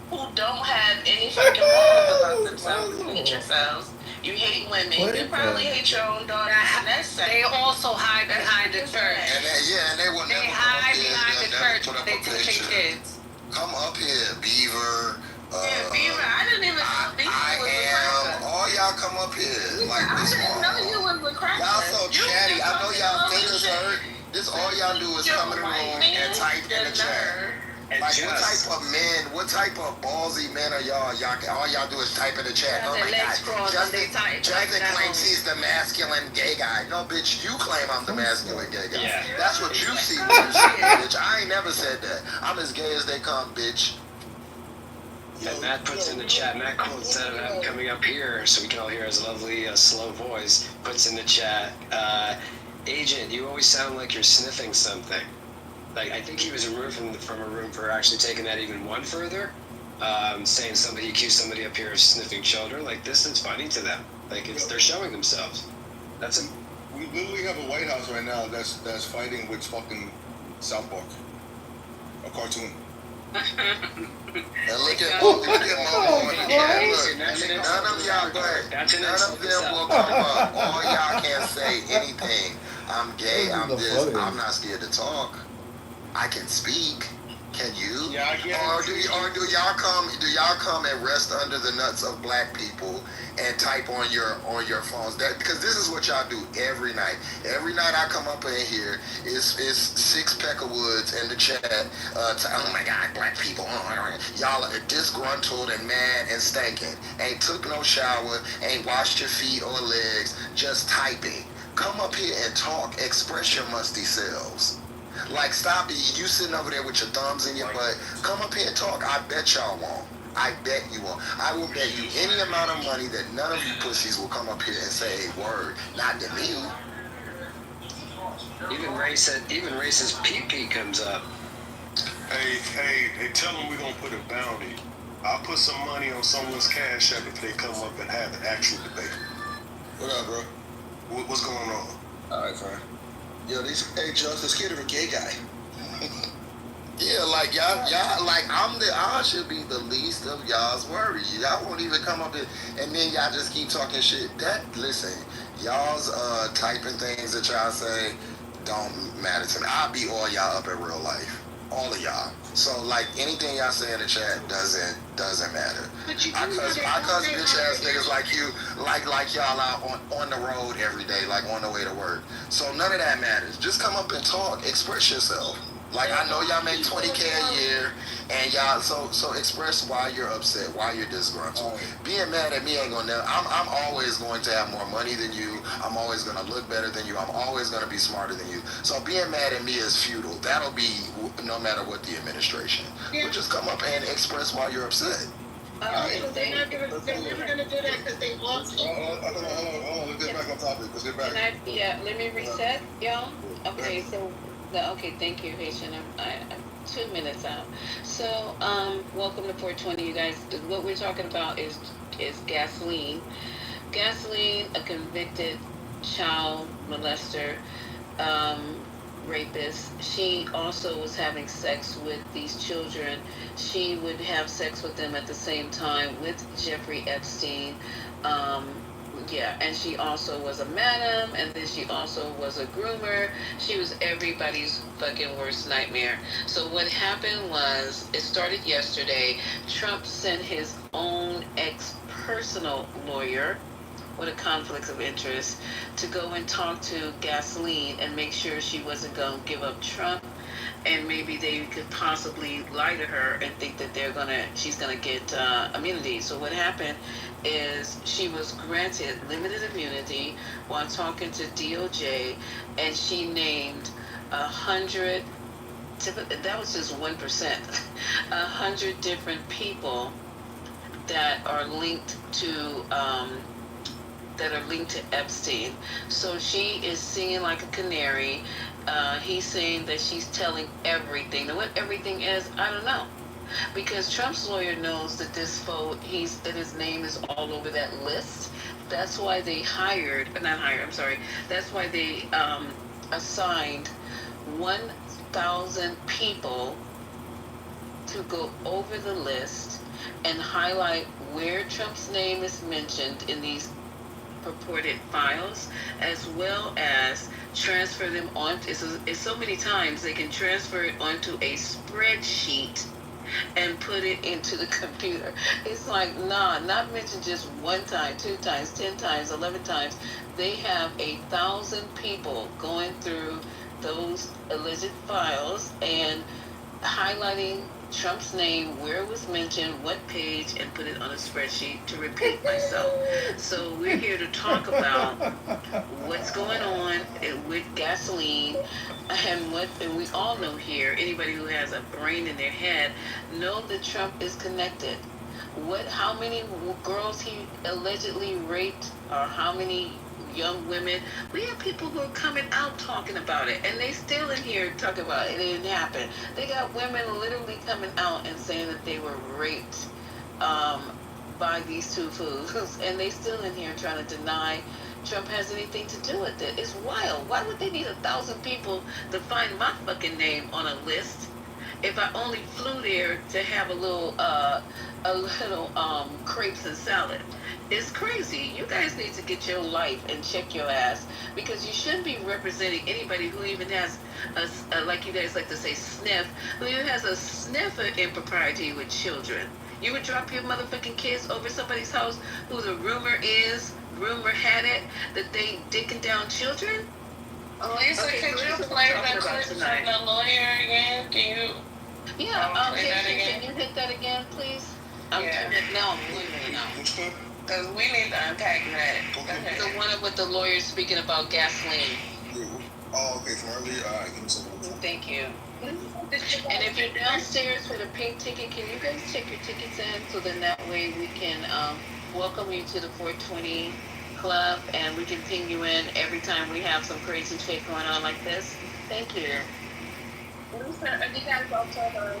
who don't have any fucking morals about themselves. You hate yourselves. You hate women. You probably hate your own daughter. And that's sad. They also hide behind the church. And they will never hide behind the church. They teach their kids. Come up here, Beaver. Beaver. I didn't even know Beaver was a cracker. All y'all come up here. Like I this didn't know you was a cracker. Y'all so chatty. I know y'all think it's hurt. This all y'all do is come in the room and type in the chat. Like what type of ballsy men are y'all? All y'all do is type in the chat. Oh my God, Justin claims he's the masculine gay guy. No, bitch, you claim I'm the masculine gay guy. Yeah. That's what you see when you see me, bitch. I ain't never said that. I'm as gay as they come, bitch. And Matt puts in the chat, Matt Cole, instead of him coming up here so we can all hear his lovely, slow voice, puts in the chat, Agent, you always sound like you're sniffing something. Like, I think he was removed from a room for actually taking that even one further, saying he accused somebody up here of sniffing children. Like, this is funny to them. Like, they're showing themselves. We literally have a White House right now that's fighting with fucking South Park, a cartoon. And look at Momo in the chat. None of y'all will come up. All y'all can't say anything. I'm gay. I'm this. I'm not scared to talk. I can speak. Can you? Yeah, I can. Or do y'all come and rest under the nuts of black people and type on your phones? Because this is what y'all do every night. Every night I come up in here, it's 6 Peckerwoods in the chat. Oh my God, black people. Y'all are disgruntled and mad and stinking. Ain't took no shower. Ain't washed your feet or legs. Just typing. Come up here and talk. Express your musty selves. Like, stop it. You sitting over there with your thumbs in your butt. Come up here and talk. I bet y'all won't. I bet you won't. I will bet you any amount of money that none of you pussies will come up here and say a word. Not to me. Even racist PP comes up. Hey, tell them we're going to put a bounty. I'll put some money on someone's cash app if they come up and have an actual debate. What up, bro? What's going on? All right, fine. Yo, hey, Justice Kid, a gay guy. Yeah, like y'all, like I should be the least of y'all's worries. Y'all won't even come up here, and then y'all just keep talking shit. Listen, y'all's typing things that y'all say don't matter to me. I'll beat all y'all up in real life, all of y'all. So like anything y'all say in the chat doesn't matter. I cuss bitch ass niggas like you, like y'all out on the road every day, like on the way to work. So none of that matters. Just come up and talk, express yourself. Like, I know y'all make $20K a year, and y'all, so express why you're upset, why you're disgruntled. Being mad at me ain't gonna, I'm always going to have more money than you. I'm always gonna look better than you. I'm always gonna be smarter than you. So being mad at me is futile. That'll be no matter what the administration. But just come up and express why you're upset. They're never gonna do that because they want to. Hold on, let's get back on topic. Let's get back. Let me reset, y'all. Okay, so thank you, Haitian. I'm 2 minutes out. So, welcome to 420, you guys. What we're talking about is gasoline. Gasoline, a convicted child molester, rapist. She also was having sex with these children. She would have sex with them at the same time with Jeffrey Epstein. And she also was a madam, and then she also was a groomer. She was everybody's fucking worst nightmare. So what happened was, it started yesterday. Trump sent his own ex-personal lawyer with a conflict of interest to go and talk to Gasoline and make sure she wasn't going to give up Trump, and maybe they could possibly lie to her and think that she's gonna get immunity. So what happened is she was granted limited immunity while talking to DOJ, and she named 100. That was just 1%. 100 different people that are linked to. That are linked to Epstein. So she is singing like a canary. He's saying that she's telling everything. Now what everything is, I don't know. Because Trump's lawyer knows that that his name is all over that list. That's why they that's why they assigned 1,000 people to go over the list and highlight where Trump's name is mentioned in these purported files, as well as transfer them on. It's so many times they can transfer it onto a spreadsheet and put it into the computer. It's like, not mention just 1 time, 2 times, 10 times, 11 times. They have 1,000 people going through those alleged files and highlighting Trump's name, where it was mentioned, what page, and put it on a spreadsheet. To repeat myself. So we're here to talk about what's going on with Gasoline, and we all know here, anybody who has a brain in their head, know that Trump is connected. How many girls he allegedly raped, or how many young women. We have people who are coming out talking about it, and they still in here talking about it. It didn't happen. They got women literally coming out and saying that they were raped by these two fools, and they still in here trying to deny Trump has anything to do with it. It's wild. Why would they need 1,000 people to find my fucking name on a list if I only flew there to have a little crepes and salad? It's crazy. You guys need to get your life and check your ass, because you shouldn't be representing anybody who even has like you guys like to say, sniff, who even has a sniff of impropriety with children. You would drop your motherfucking kids over somebody's house who the rumor had it that they dicking down children? Lisa, could you play the clip from the lawyer again? Can you? Yeah, can you hit that again, please? I'm literally now. Because we need to unpack that. Okay. The one with the lawyer speaking about gasoline. Oh, okay, from earlier. All right, give me some more time. Thank you. And if you're downstairs for the pink ticket, can you guys check your tickets in, so then that way we can welcome you to the 420 Club, and we can ping you in every time we have some crazy shit going on like this. Thank you. Lisa, have you guys also heard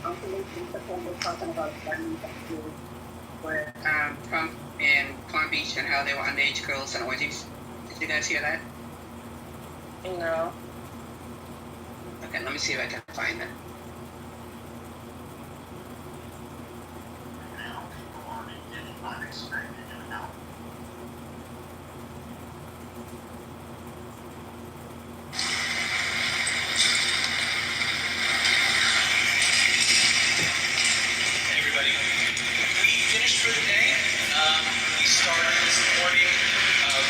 on police in September talking about studies with Trump in Palm Beach and how they were underage girls and orgies? Did you guys hear that? No. Okay, let me see if I can find that. For the day. We started this morning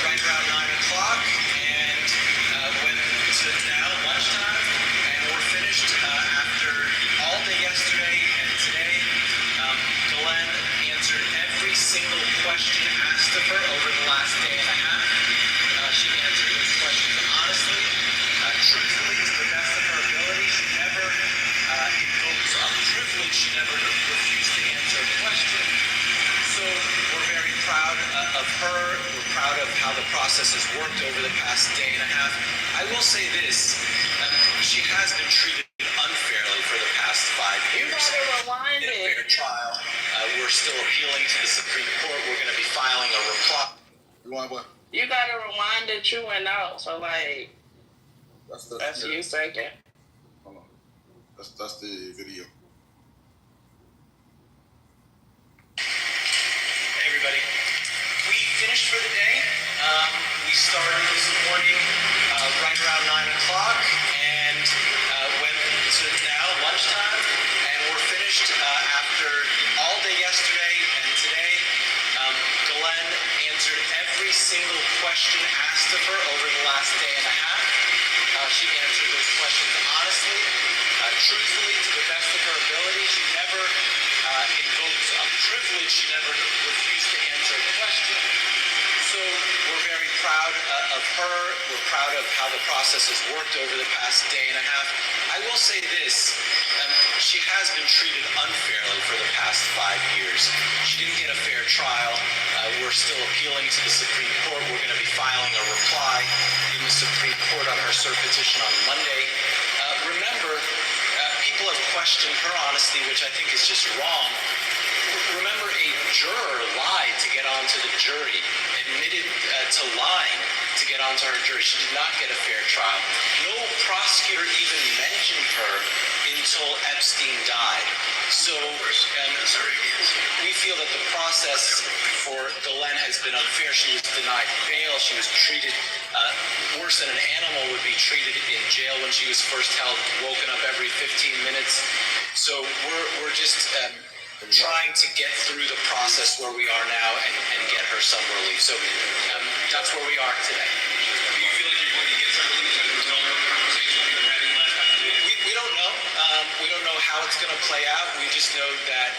right around 9 o'clock and went to now lunchtime, and we're finished after she never refused to answer a question. So we're very proud of her. We're proud of how the process has worked over the past day and a half. I will say this, she has been treated unfairly for the past 5 years. You gotta rewind in a fair trial. We're still appealing to the Supreme Court. We're going to be filing a reply. You want what? You gotta rewind that you went out. So like, that's you second. Hold on. That's the video. Hey everybody. We finished for the day. We started this morning right around 9 o'clock and went to now lunchtime, and we're finished after all day yesterday and today. Glenn answered every single question asked of her over the last day and a half. She answered those questions honestly, truthfully, to the best of her ability. She never invoked privilege. She never refused to answer a question. So we're very proud of her. We're proud of how the process has worked over the past day and a half. I will say this, she has been treated unfairly for the past 5 years. She didn't get a fair trial. We're still appealing to the Supreme Court. We're going to be filing a reply in the Supreme Court on her cert petition on Monday. Remember, people have questioned her honesty, which I think is just wrong. Remember, a juror lied to get onto the jury, admitted to lying to get onto her jury. She did not get a fair trial. No prosecutor even mentioned her until Epstein died. So we feel that the process for Glenn has been unfair. She was denied bail. She was treated worse than an animal would be treated in jail when she was first held, woken up every 15 minutes. So we're just trying to get through the process where we are now and get her some relief. So that's where we are today. Do you feel like you're going to get some relief as a result of the conversation we've been having last couple of days? We don't know. We don't know how it's going to play out. We just know that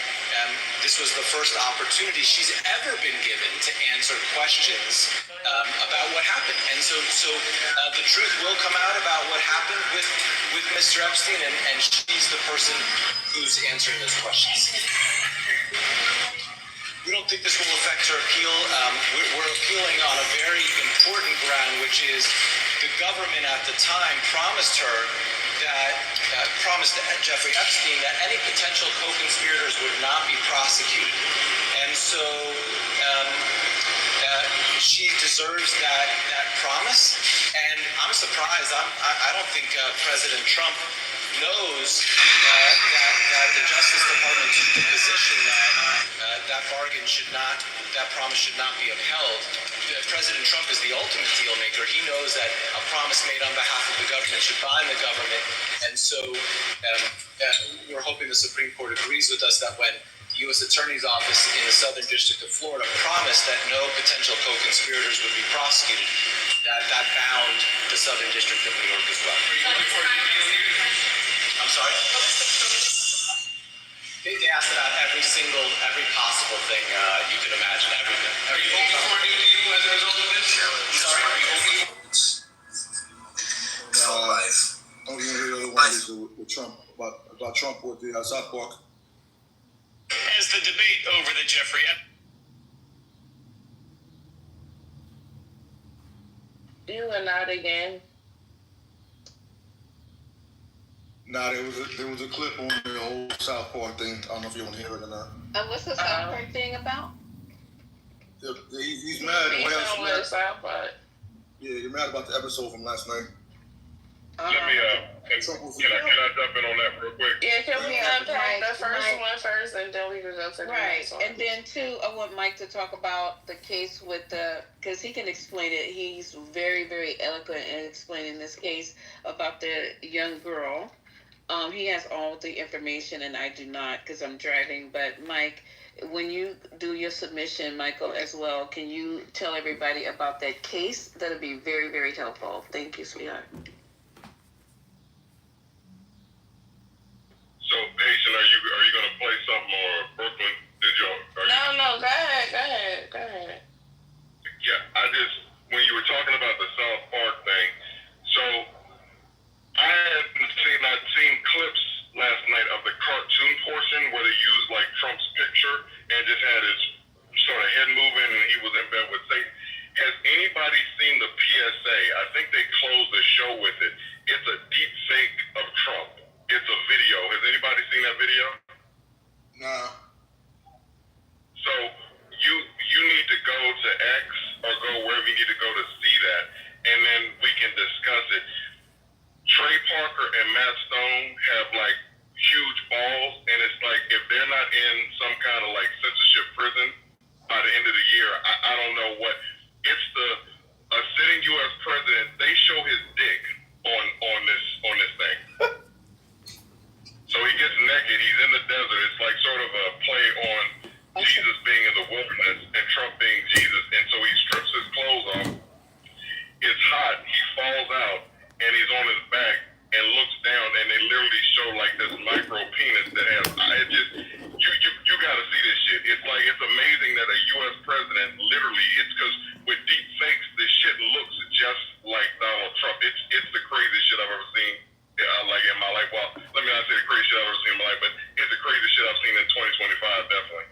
this was the first opportunity she's ever been given to answer questions about what happened. And so the truth will come out about what happened with Mr. Epstein, and she's the person who's answering those questions. We don't think this will affect her appeal. We're appealing on a very important ground, which is the government at the time promised her that, promised Jeffrey Epstein that any potential co-conspirators would not be prosecuted. And so she deserves that promise. And I'm surprised. I don't think President Trump knows that the Justice Department took the position that that promise should not be upheld. President Trump is the ultimate deal maker. He knows that a promise made on behalf of the government should bind the government. And so we're hoping the Supreme Court agrees with us that when the U.S. Attorney's Office in the Southern District of Florida promised that no potential co-conspirators would be prosecuted, that bound the Southern District of New York as well. I'm sorry? They asked about every possible thing you could imagine, everything. Are you hoping for a new deal as a result of this? Sorry? Are you hoping for life? I'm going to hear the other one with Trump, about Trump with the South Park. As the debate over the Jeffrey You and not again. Nah, there was a clip on the whole South Park thing. I don't know if you want to hear it or not. What's the South Park thing about? He's mad. Yeah, you're mad about the episode from last night. Let me, can I jump in on that real quick? Yeah, can we unpack the first one first, and then we can go to the next one? And then too, I want Mike to talk about the case with because he can explain it. He's very, very eloquent in explaining this case about the young girl. He has all the information, and I do not because I'm driving. But Mike, when you do your submission, Michael, as well, can you tell everybody about that case? That'll be very, very helpful. Thank you, sweetheart. So, Haitian, are you gonna play something, or Brooklyn? No, go ahead. Yeah, when you were talking about the South Park thing, so I'd seen clips last night of the cartoon portion where the used like Trump's picture and just had his sort of head moving, and he was in bed with Satan. Has anybody seen the PSA? I think they closed the show with it. It's a deep fake of Trump. It's a video. Has anybody seen that video? Nah. So you need to go to X or go wherever you need to go to see that, and then we can discuss it. Trey Parker and Matt Stone have like huge balls, and it's like if they're not in some kind of like censorship prison by the end of the year, I don't know what. It's a sitting U.S. president. They show his dick on this thing. So he gets naked. He's in the desert. It's like sort of a play on Jesus being in the wilderness and Trump being Jesus. And so he strips his clothes off. It's hot. He falls out and he's on his back and looks down, and they literally show like this micro penis that has. It just you got to see this shit. It's like it's amazing that a U.S. president literally. It's because with deep fakes, this shit looks just like Donald Trump. It's the craziest shit I've ever seen. Like in my life. Well, let me not say the craziest shit I've ever seen in my life, but it's the craziest shit I've seen in 2025, definitely.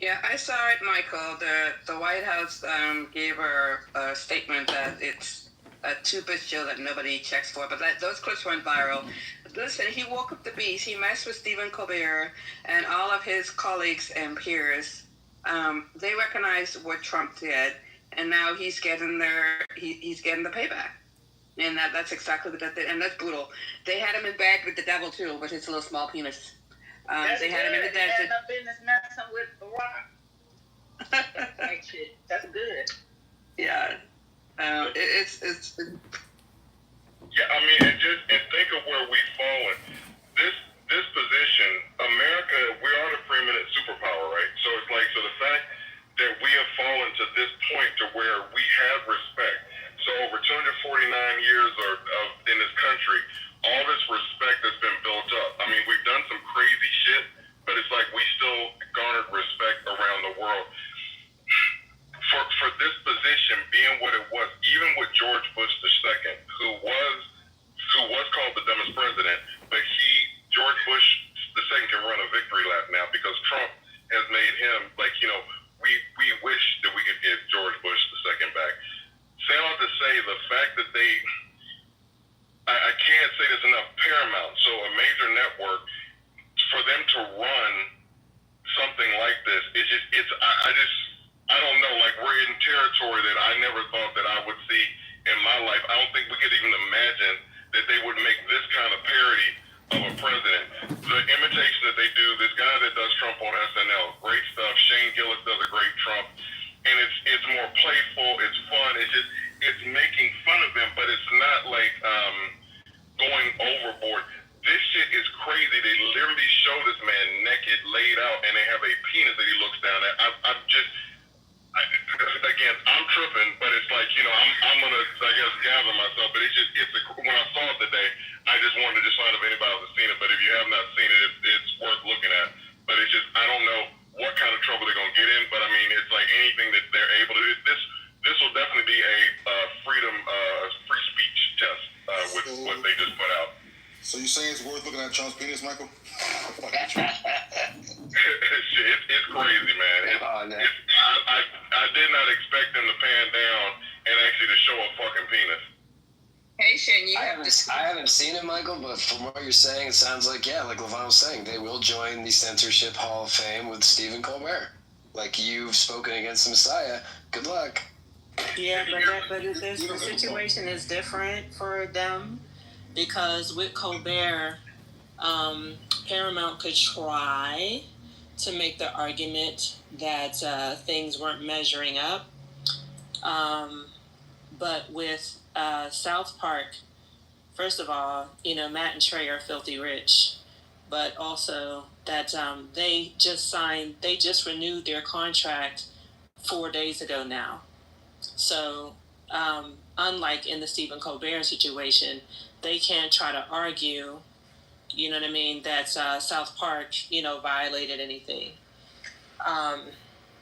Yeah, I saw it, Michael. The White House gave her a statement that it's a two-bit show that nobody checks for, but those clips went viral. Listen, he woke up the beast. He messed with Stephen Colbert and all of his colleagues and peers. They recognized what Trump did, and now he's getting he's getting the payback. And that's exactly what that did, and that's brutal. They had him in bed with the devil too, with his little small penis. They had him in the desert. They had no business messing with the rock. Like shit. That's good. Yeah. It's Yeah, I mean, and think of where we've fallen. This position, America, we are the preeminent superpower, right? So it's like, so the fact that we have fallen to this point to where we have respect. So over 249 years of in this country, all this respect has been built up. I mean, we've done some crazy shit, but it's like we still garnered respect around the world. For this position being what it was, even with George Bush II, who was called the dumbest president, but George Bush II can run a victory lap now because Trump has made him we wish that we could get George Bush II back. Say all to say the fact that I can't say this enough, Paramount, so a major network, for them to run something like this, I don't know, like we're in territory that I never thought that I would see in my life. I don't think we could even imagine that they would make this kind of parody of a president. The imitation that they do, this guy that does Trump on SNL, great stuff. Shane Gillis does a great Trump. And it's more playful, it's fun, it's making fun of him, but it's not like going overboard. This shit is crazy. They literally show this man naked, laid out, and they have a penis that he looks down at. Again, I'm tripping, but it's like, I'm gonna, I guess, gather myself. But when I saw it today, I just wanted to just find if anybody else has seen it. But if you have not seen it, it's worth looking at. But it's just, I don't know what kind of trouble they're gonna get in. But I mean, it's like anything that they're able to. This will definitely be a free speech test with what they just put out. So you saying it's worth looking at Trump's penis, Michael? It's crazy, man. I did not expect them to pan down and actually to show a fucking penis. Hey, Shane, I haven't seen it, Michael, but from what you're saying, it sounds like, like LaVon was saying, they will join the Censorship Hall of Fame with Stephen Colbert. Like, you've spoken against the Messiah. Good luck. Yeah, but the situation is different for them because with Colbert, Paramount could try to make the argument that things weren't measuring up. But with South Park, first of all, Matt and Trey are filthy rich, but also that they just renewed their contract 4 days ago now. So unlike in the Stephen Colbert situation, they can't try to argue, you know what I mean, that South Park, violated anything.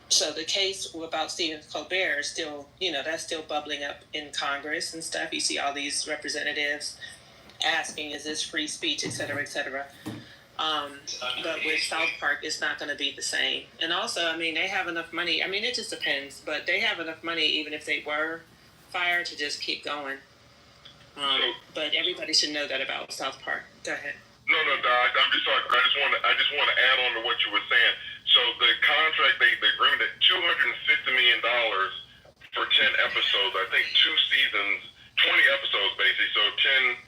So the case about Stephen Colbert is still, that's still bubbling up in Congress and stuff. You see all these representatives asking, is this free speech, et cetera, et cetera. But with South Park, it's not going to be the same. And also, I mean, they have enough money. I mean, it just depends, but they have enough money, even if they were fired, to just keep going. But everybody should know that about South Park. Go ahead. No, Doc. I'm just sorry. I just want to add on to what you were saying. So the contract, the agreement, at $250 million for 10 episodes. I think 2 seasons, 20 episodes basically. So 10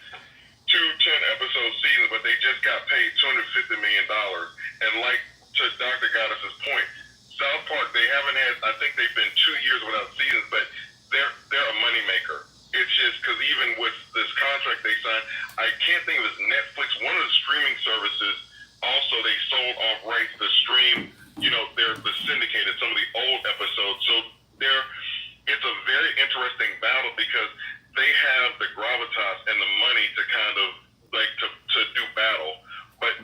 episode seasons, but they just got paid $250 million. And like to Dr. Goddess's point, South Park, they haven't had. I think they've been 2 years without seasons, but they're a moneymaker. It's just because even with this contract they signed, I can't think of it as Netflix. One of the streaming services, also they sold off rights to stream, they're the syndicated, some of the old episodes. So it's a very interesting battle because they have the gravitas and the money to kind of like to do battle. But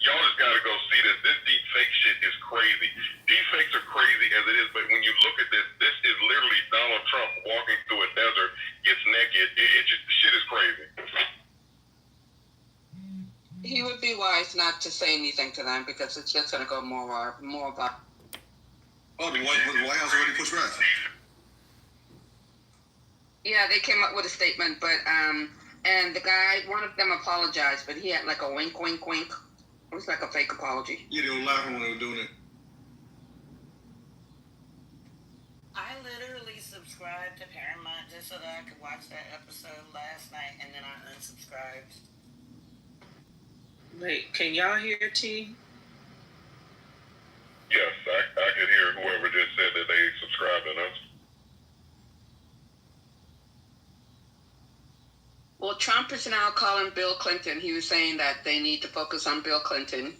y'all just gotta go see this. This deep fake shit is crazy. Deep fakes are crazy as it is, but when you look at this is literally Donald Trump walking through a desert, gets naked. It just, the shit is crazy. He would be wise not to say anything to them because it's just going to go more about. Oh, the White House already pushed back. Yeah, they came up with a statement, but and the guy, one of them apologized, but he had like a wink, wink, wink. It was like a fake apology. Yeah, they were laughing when they were doing it. I literally subscribed to Paramount just so that I could watch that episode last night, and then I unsubscribed. Wait, can y'all hear T? Yes, I could hear whoever just said that they subscribed to us. Well, Trump is now calling Bill Clinton. He was saying that they need to focus on Bill Clinton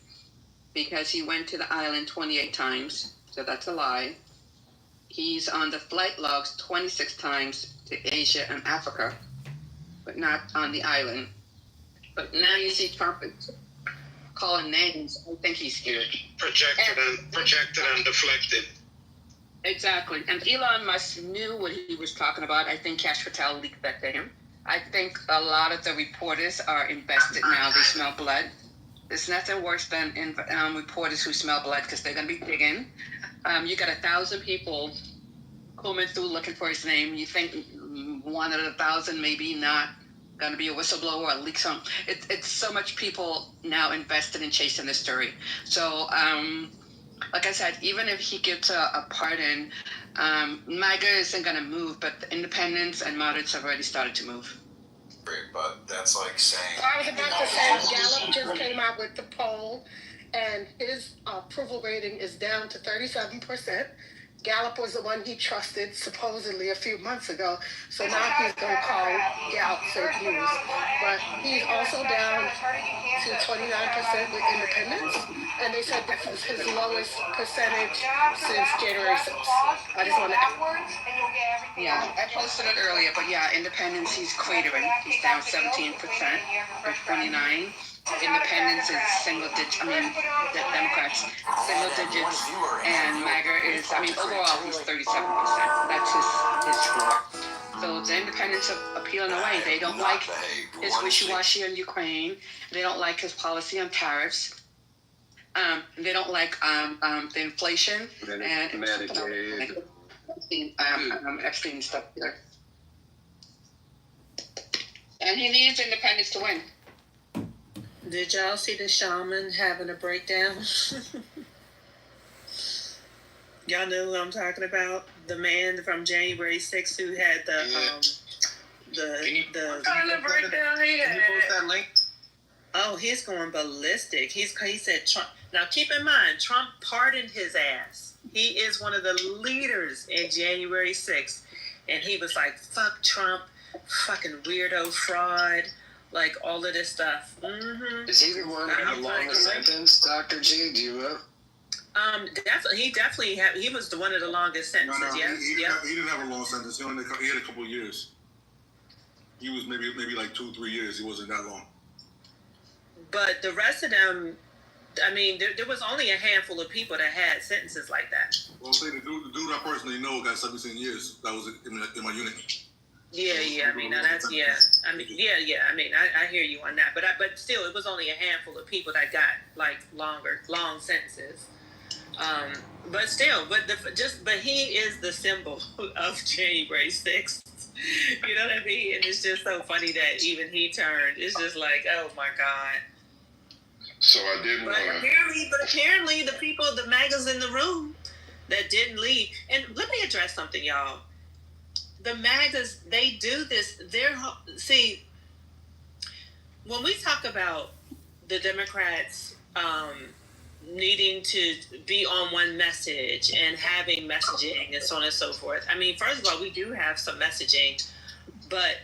because he went to the island 28 times. So that's a lie. He's on the flight logs 26 times to Asia and Africa, but not on the island. But now you see Trump calling names. I think he's scared. Projected and deflected. Exactly. And Elon Musk knew what he was talking about. I think Cash Patel leaked that to him. I think a lot of the reporters are invested now. They smell blood. There's nothing worse than reporters who smell blood because they're going to be digging. You got 1,000 people combing through looking for his name. You think one out of 1,000 maybe not going to be a whistleblower or leak some. It's so much people now invested in chasing this story. So, like I said, even if he gets a pardon, MAGA isn't going to move, but the independents and moderates have already started to move. But that's like saying. I was about to say, Gallup just came out with the poll, and his approval rating is down to 37%. Gallup was the one he trusted supposedly a few months ago, so now he's going to call Gallup fake news. But he's also down to 29% with independents, and they said this is his lowest percentage since January 6th. I just want to add. Yeah, I posted it earlier, but yeah, independents, he's cratering. He's down 17% with 29. Independence is single digits. I mean, the Democrats single digits, and MAGA is. I mean, overall he's 37%. That's his score. So the independents are peeling away. They don't like his wishy-washy on Ukraine. They don't like his policy on tariffs. They don't like the inflation and Epstein stuff there. And he needs independence to win. Did y'all see the shaman having a breakdown? Y'all know who I'm talking about? The man from January 6th who had the breakdown Can you post that link? Oh, he's going ballistic. He said Trump. Now keep in mind, Trump pardoned his ass. He is one of the leaders in January 6th. And he was like, fuck Trump, fucking weirdo fraud. Like all of this stuff. Mm-hmm. Is he the one with the longest sentence, Dr. G? Do you know? He was the one of the longest sentences. No, yes. He didn't have a long sentence. He had a couple of years. He was maybe like 2-3 years. He wasn't that long. But the rest of them, I mean, there was only a handful of people that had sentences like that. Well, I'm saying the dude I personally know got 17 years. That was in my unit. Yeah. I mean, now that's I mean, I mean, I hear you on that, but still, it was only a handful of people that got like long sentences. But still, but he is the symbol of January 6th. You know what I mean? And it's just so funny that even he turned. It's just like, oh my God. So I did want to. But apparently, the people, the MAGAs in the room that didn't leave. And let me address something, y'all. The MAGAs, they do this. See, when we talk about the Democrats needing to be on one message and having messaging and so on and so forth. I mean, first of all, we do have some messaging, but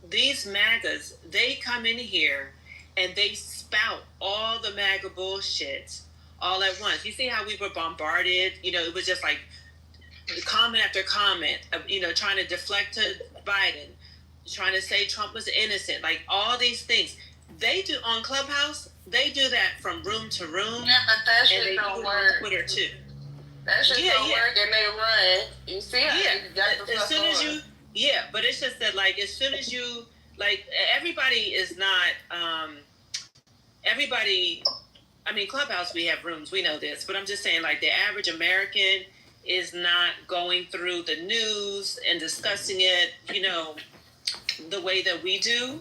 these MAGAs, they come in here and they spout all the MAGA bullshit all at once. You see how we were bombarded? You know, it was just like comment after comment, trying to deflect to Biden, trying to say Trump was innocent, like all these things. They do on Clubhouse, they do that from room to room. Yeah, but that shit don't work. On Twitter too. That shit don't work and they run. You see how they got the as soon as you, but it's just that like as soon as you, like everybody is not, everybody, I mean Clubhouse we have rooms, we know this, but I'm just saying like the average American is not going through the news and discussing it, the way that we do.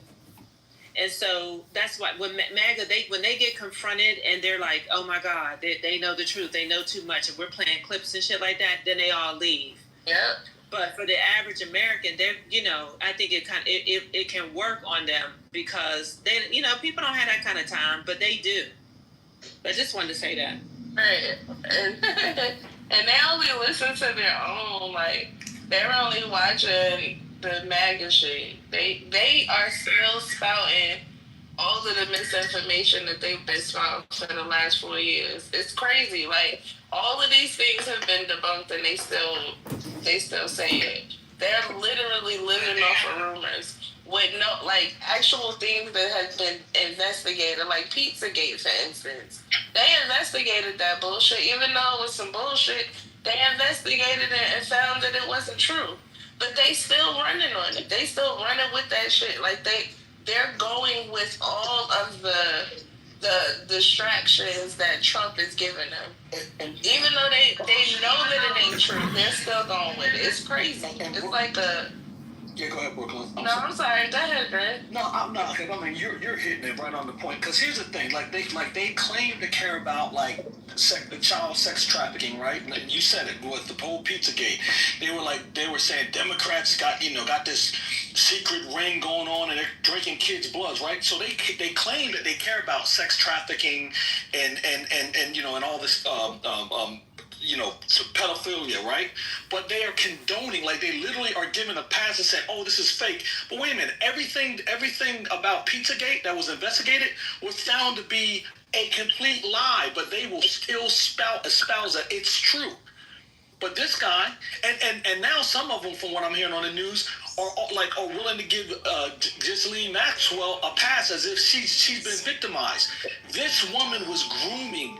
And so that's why when MAGA, when they get confronted and they're like, oh my God, they know the truth, they know too much, and we're playing clips and shit like that, then they all leave. Yeah. But for the average American, they're, I think it can work on them because they, people don't have that kind of time, but they do. I just wanted to say that. Right. And they only listen to their own, like, they're only watching the MAGA shit. They are still spouting all of the misinformation that they've been spouting for the last 4 years. It's crazy. Like, all of these things have been debunked and they still say it. They're literally living off of rumors with no, like, actual things that have been investigated, like Pizzagate, for instance. They investigated that bullshit, even though it was some bullshit. They investigated it and found that it wasn't true. But they still running on it. They still running with that shit. Like they're going with all of the distractions that Trump is giving them. Even though they know that it ain't true, they're still going with it. It's crazy. It's like a... Yeah, go ahead, Brooklyn. I'm sorry. Go ahead, Greg. No, I'm not. Because I mean, you're hitting it right on the point. Because here's the thing: they claim to care about child sex trafficking, right? And you said it with the whole Pizzagate. They were saying Democrats got this secret ring going on and they're drinking kids' bloods, right? So they claim that they care about sex trafficking and all this pedophilia, right? But they are condoning, like they literally are giving a pass and saying, oh, this is fake. But wait a minute, everything about Pizzagate that was investigated was found to be a complete lie, but they will still espouse that it's true. But this guy, and now some of them, from what I'm hearing on the news, are willing to give Ghislaine Maxwell a pass as if she's been victimized. This woman was grooming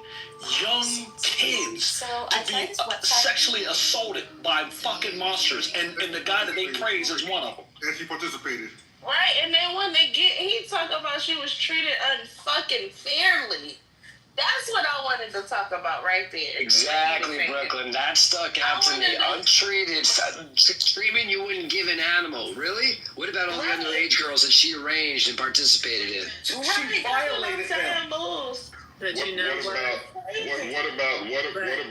young kids to be sexually assaulted by fucking monsters, and the guy that they praise is one of them. And she participated. Right, and then when he talked about she was treated unfucking fairly. That's what I wanted to talk about right there. Exactly, Brooklyn. That stuck out to me. Untreated treatment you wouldn't give an animal. Really? What about all the underage girls that she arranged and participated in? She violated them. What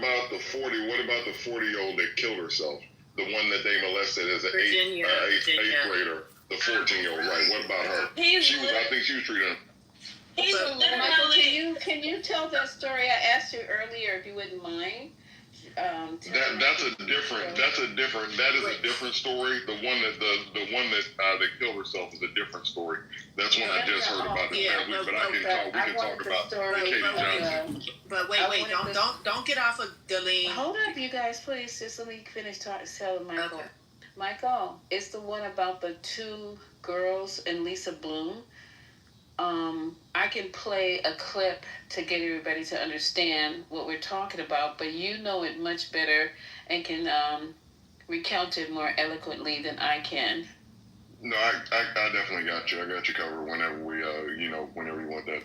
about the 40-year-old that killed herself? The one that they molested as an eighth grader, the 14-year-old, right? What about her? I think she was treated. Michael, can you tell that story? I asked you earlier if you wouldn't mind. That is a different story. The one that killed herself is a different story. That's one I just heard about this past week. But we can talk about Katie Johnson. But wait, don't get off of Galene. Hold up, you guys, please. Just let me finish telling Michael. Okay. Michael, it's the one about the two girls and Lisa Bloom. I can play a clip to get everybody to understand what we're talking about, but you know it much better and can recount it more eloquently than I can. No, I definitely got you. I got you covered whenever we, whenever you want that.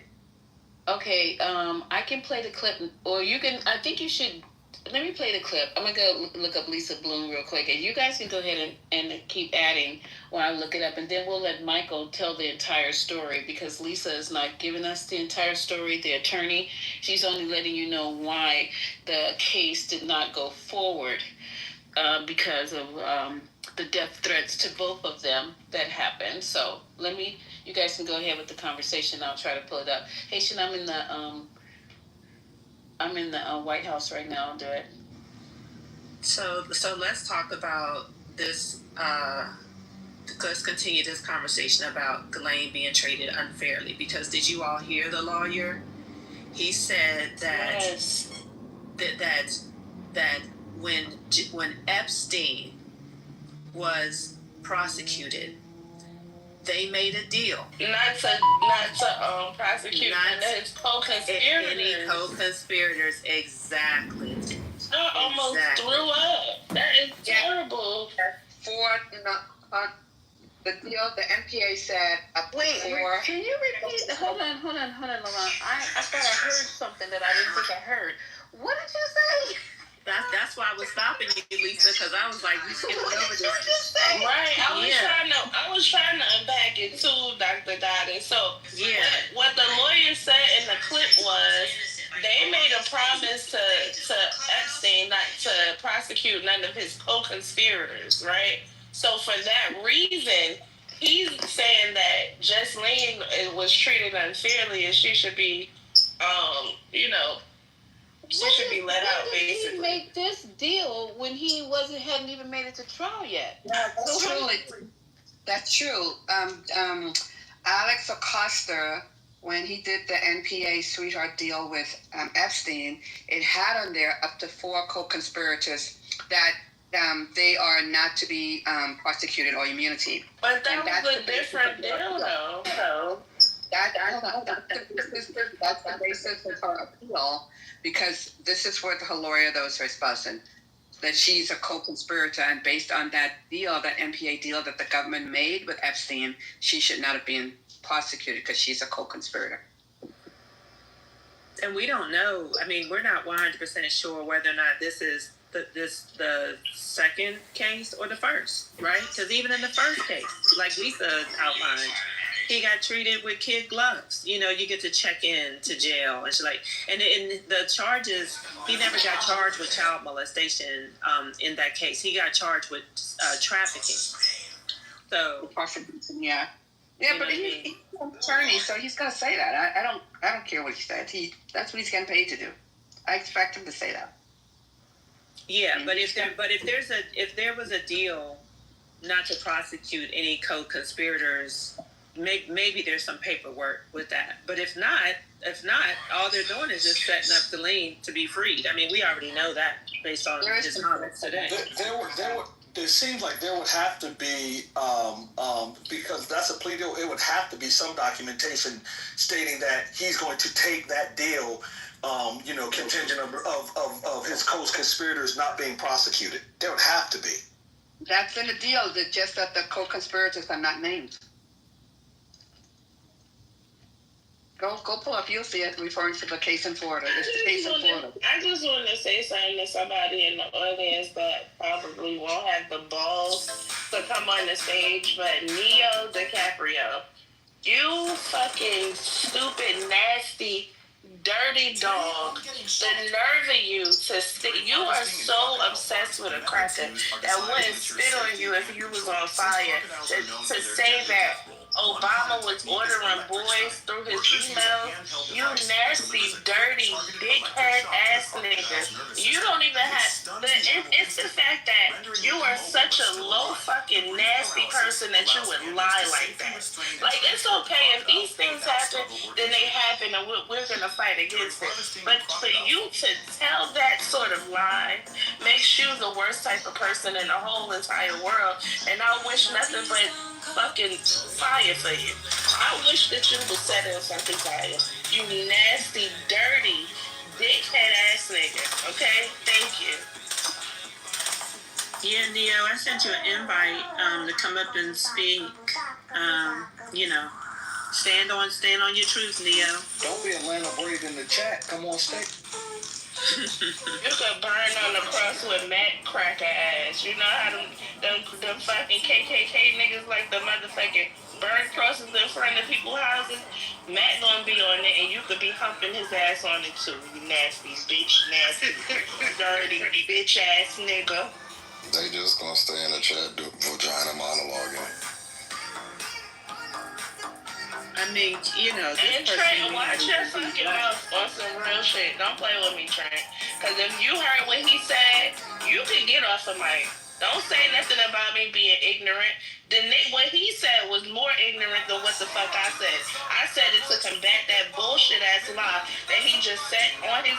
Okay, I can play the clip, or you can. I think you should. Let me play the clip. I'm gonna go look up Lisa Bloom real quick, and you guys can go ahead and keep adding while I look it up, and then we'll let Michael tell the entire story because Lisa is not giving us the entire story. The attorney, she's only letting you know why the case did not go forward because of the death threats to both of them that happened. So you guys can go ahead with the conversation. I'll try to pull it up. Haitian, I'm in the White House right now. I'll do it. So let's talk about this. Let's continue this conversation about Ghislaine being treated unfairly. Because did you all hear the lawyer? He said that yes. that when Epstein was prosecuted, they made a deal. Not to prosecute his co-conspirators. Any co-conspirators, exactly. I almost threw up. That is terrible. The deal, the NPA said. Wait, can you repeat? Hold on, Laurent. I thought I heard something that I didn't think I heard. What did you say? That's why I was stopping you, Lisa, because I was like, you skipped over this. Right, I was trying to unpack it too, Dr. Dottie. So what the lawyer said in the clip was they made a promise to Epstein not to prosecute none of his co-conspirators, right? So for that reason, he's saying that Ghislaine was treated unfairly and she should be, she should be let out, basically. He make this deal when he hadn't even made it to trial yet. That's true. Alex Acosta, when he did the NPA sweetheart deal with Epstein, it had on there up to 4 co-conspirators that they are not to be prosecuted or immunity. But that was a different deal, though. That's the basis of her appeal, because this is what her lawyer, though, is espousing, that she's a co-conspirator, and based on that deal, that NPA deal that the government made with Epstein, she should not have been prosecuted because she's a co-conspirator. And we don't know. I mean, we're not 100% sure whether or not this is the second case or the first, right? Because even in the first case, like Lisa outlined, he got treated with kid gloves. You get to check in to jail. And in the charges, he never got charged with child molestation in that case. He got charged with trafficking. So, yeah, but he's an attorney, so he's gonna say that. I don't care what he said. That's what he's getting paid to do. I expect him to say that. Yeah, but if there was a deal not to prosecute any co-conspirators, maybe there's some paperwork with that. But if not, all they're doing is just setting up Ghislaine to be freed. I mean, we already know that based on his comments today. It seems like there would have to be, because that's a plea deal, it would have to be some documentation stating that he's going to take that deal, contingent of his co-conspirators not being prosecuted. There would have to be. That's in the deal, just that the co-conspirators are not named. Go pull up, you'll see it referring to the case in Florida. It's the case in Florida. I just want to say something to somebody in the audience that probably won't have the balls to come on the stage, but Leo DiCaprio, you fucking stupid, nasty, dirty dog. The nerve of you you are so obsessed with a cracker that wouldn't spit on you if you was on fire. To say that Obama was ordering boys through his emails. You nasty, dirty, dickhead ass nigga. You don't even have. It's the fact that you are such a low fucking nasty person that you would lie like that. Like, it's okay if these things happen, then they happen, and we're gonna fight against it. But for you to tell that sort of lie makes you the worst type of person in the whole entire world. And I wish nothing but fucking fire for you. I wish that you would set in something fire. You nasty, dirty, dickhead ass nigga. Okay? Thank you. Yeah, Neo, I sent you an invite to come up and speak. Stand on your truth, Neo. Don't be Atlanta Brave in the chat. Come on, stay. You could burn on the cross with Matt cracker ass. You know how them fucking KKK niggas like the motherfucking burn crosses in front of people's houses? Matt gonna be on it, and you could be humping his ass on it too. You nasty bitch, nasty, dirty bitch ass nigga. They just gonna stay in the chat, do vagina monologuing. I mean, And Trent, watch your fucking mouth on some real shit. Don't play with me, Trent. Because if you heard what he said, you could get off the mic. Don't say nothing about me being ignorant. What he said was more ignorant than what the fuck I said. I said it to combat that bullshit ass lie that he just sat on his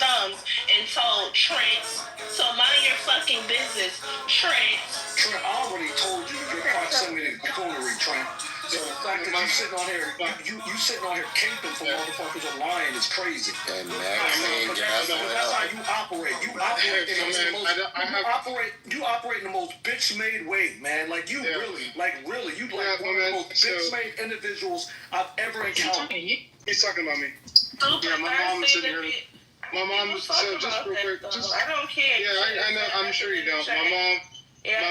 thumbs and told Trent. So mind your fucking business, Trent. Trent, I already told you your proximity to coonery, Trent. So the fact that you sitting on here, you sitting on here caping for motherfuckers and lying is crazy. And Maxine, that's how you operate. You operate in the most bitch-made way, man. Like you really, one of the most bitch-made individuals I've ever encountered. He's talking about me. Yeah, my mom is sitting here. My mom, so just real quick, I don't care. Yeah, I know. I'm sure you don't. My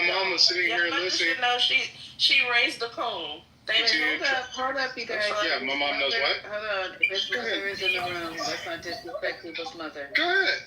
mom was sitting here listening. No, she raised the cone. Hold up, you guys. Yeah, my mom knows what? Hold on. His mother is in the room. Let's not disrespect people's mother. Go ahead.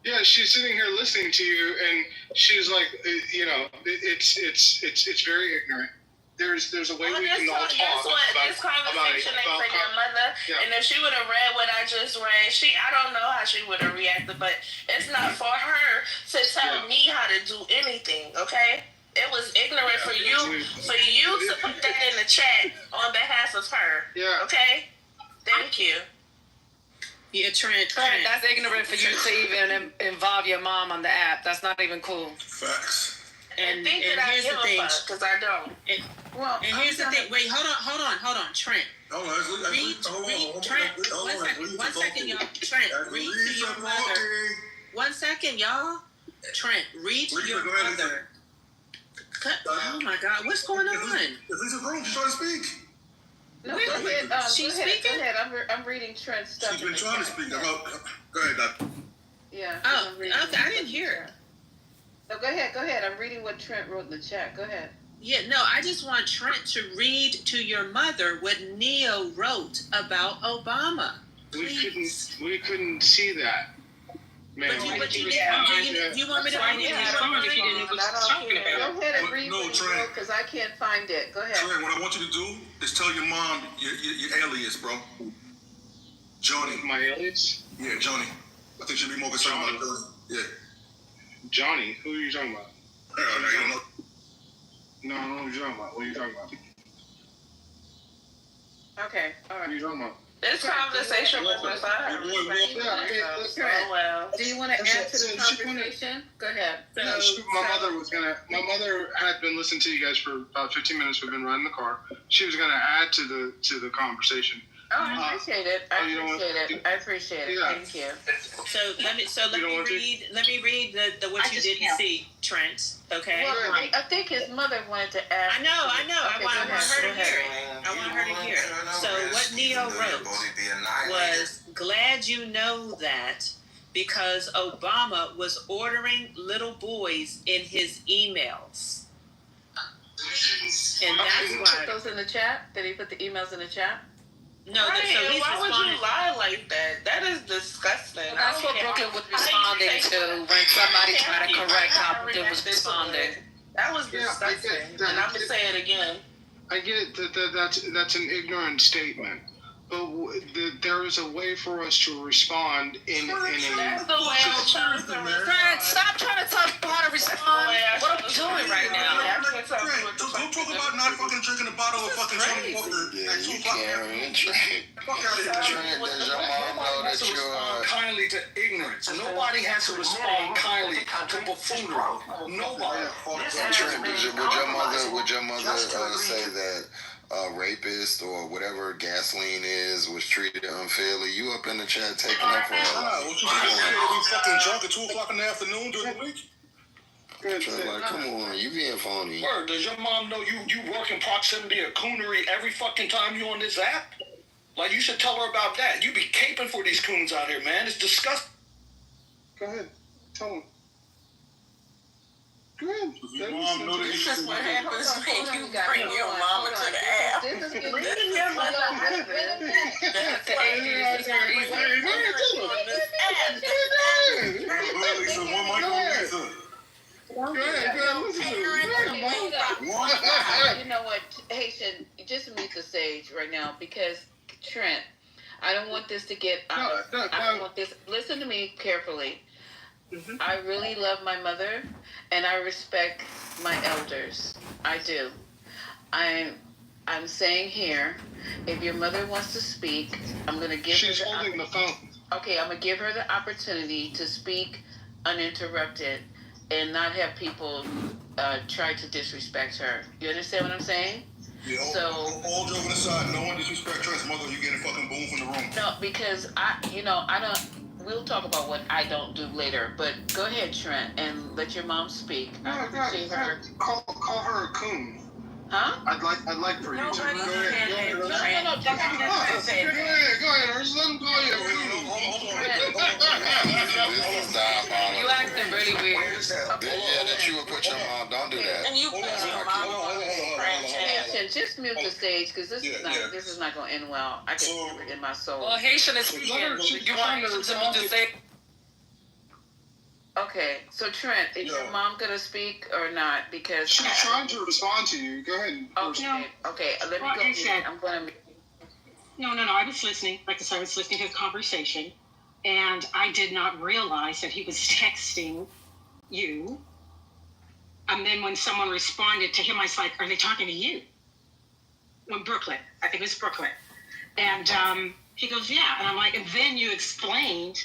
Yeah, she's sitting here listening to you, and she's like, it's very ignorant. There's a way we can all talk about this conversation ain't for your mother. Yeah. And if she would have read what I just read, I don't know how she would have reacted, but it's not for her to tell me how to do anything, okay? It was ignorant for you to put that in the chat on behalf of her. Yeah. Okay? Thank you. Yeah, Trent. That's ignorant for you to even involve your mom on the app. That's not even cool. Facts. And here's the thing, because I don't. And here's the thing. Wait, hold on, Trent. Trent. One second, y'all. Trent, read to your mother. 1 second, y'all. Trent, read to your mother. Oh my God, what's going on? Lisa's room. She's trying to speak. No, go ahead. She's speaking. Go ahead. I'm reading Trent's stuff. She's been trying to speak. Go ahead, Doc. Yeah. Oh, okay. I didn't hear it. No, go ahead. I'm reading what Trent wrote in the chat. Go ahead. Yeah, no, I just want Trent to read to your mother what Neo wrote about Obama. Please. We couldn't see that. Man, you want me to read it? Go ahead and read it, because I can't find it. Go ahead. Trent, what I want you to do is tell your mom your alias, bro. Johnny. My alias? Yeah, Johnny. I think she'd be more concerned about Johnny. Yeah. Johnny? Who are you talking about? No, you don't know. No, I don't know what you're talking about. What are you talking about? Okay, all right. What are you talking about? This conversation was about her. Do you want to add to the conversation? Go ahead. My mother had been listening to you guys for about 15 minutes. We've been riding the car. She was gonna add to the conversation. Oh, I appreciate it. I appreciate it. Yeah. Thank you. So let me read the what you didn't see, Trent. Okay. Well, I think his mother wanted to ask. I know. Okay, I want her to hear it. I want her to hear it. So what Neo wrote was, glad you know that, because Obama was ordering little boys in his emails. And that's Did he why. put those in the chat? Did he put the emails in the chat? No, why would you lie like that? That is disgusting. Well, that's what Brooklyn was responding to when somebody tried to correct how Brooklyn was responding. That was disgusting. And I'm gonna say it again. I get that's an ignorant statement, but there is a way for us to respond in a. That's the way I'm trying to respond. Fred, stop trying to tell people how to respond. What are we doing right now? Don't talk about not fucking drinking a bottle of fucking Johnny Walker. Yeah, you can't drink. Fuck out of here. Does your mom know that you are kindly to ignorance? Nobody has to respond kindly to buffoonery. Nobody. Trent, would your mother say that a rapist or whatever gasoline is was treated unfairly? You up in the chat taking up for her. What you think? We fucking drunk at 2 o'clock in the afternoon during the week? Like, come on, you being phony. Word, does your mom know you work in proximity of coonery every fucking time you on this app? Like, you should tell her about that. You be caping for these coons out here, man. It's disgusting. Go ahead. Tell him. Go ahead. This is what happens when you bring your mama to the app. Leave your mother out of it. That's the ages is You know what, Haitian, just mute the stage right now because Trent, I don't want this to get I don't want this. Listen to me carefully. Mm-hmm. I really love my mother and I respect my elders. I do. I'm saying here, if your mother wants to speak, I'm going to give her. She's holding the phone. Okay, I'm going to give her the opportunity to speak uninterrupted and not have people try to disrespect her. You understand what I'm saying? Yeah, all joking aside, no one disrespect Trent's mother. You getting fucking boom from the room. No, because I don't. We'll talk about what I don't do later. But go ahead, Trent, and let your mom speak. I see her. Call her a coon. Huh? I'd like for you to. Go ahead. No. Go ahead. Let him call you a coon. You acting really weird. Yeah, that you would put your mom. Don't do that. And you put your mama on the franchise. Just mute the stage because this is not going to end well. I can feel it in my soul. Well, Haitian is speaking. You want Haitian to mute the stage? Okay, so Trent, is your mom gonna speak or not? Because she's trying to respond to you. Go ahead. Okay. Let me go ahead. I'm gonna. No. I was listening. Like I said, I was listening to the conversation, and I did not realize that he was texting you. And then when someone responded to him, I was like, "Are they talking to you?" When Brooklyn, I think it was Brooklyn, and he goes, "Yeah," and I'm like, and then you explained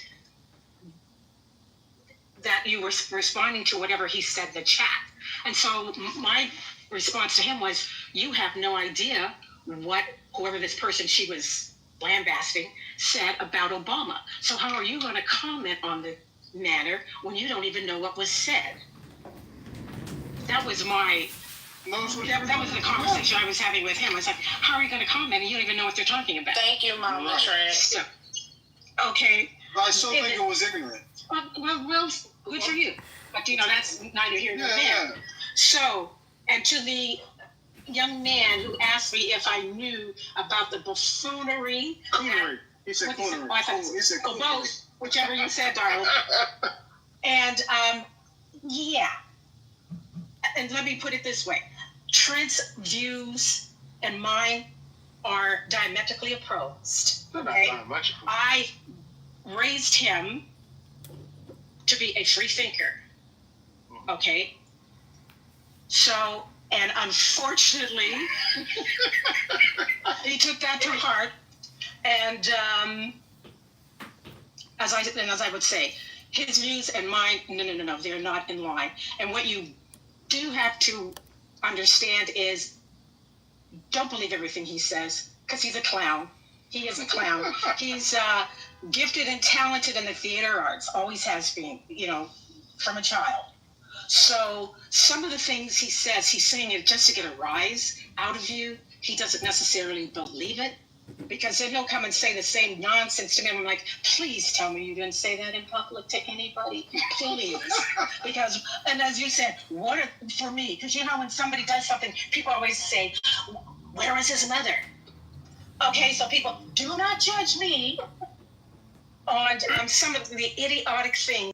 that you were responding to whatever he said in the chat. And so my response to him was, you have no idea what whoever this person she was lambasting said about Obama. So how are you going to comment on the matter when you don't even know what was said? That was that was the conversation I was having with him. I was like, how are you going to comment and you don't even know what they're talking about? Thank you, Mama Trent. So, okay. I still think it was ignorant. Well, good for you. But, that's neither here nor there. So, and to the young man who asked me if I knew about the buffoonery. Coonery. He said coonery. He said coonery. Both, whichever you said, darling. And, yeah. And let me put it this way. Trent's views and mine are diametrically opposed. Okay? I raised him to be a free thinker. Okay? So, and unfortunately, he took that to heart. And as I would say, his views and mine, no, they're not in line. And what you do have to understand is, don't believe everything he says, because he's a clown. He is a clown. He's gifted and talented in the theater arts, always has been, from a child. So some of the things he says, he's saying it just to get a rise out of you. He doesn't necessarily believe it, because then he'll come and say the same nonsense to me. I'm like, please tell me you didn't say that in public to anybody, please. Because, and as you said, for me, because when somebody does something, people always say, where is his mother? Okay, so people, do not judge me on some of the idiotic things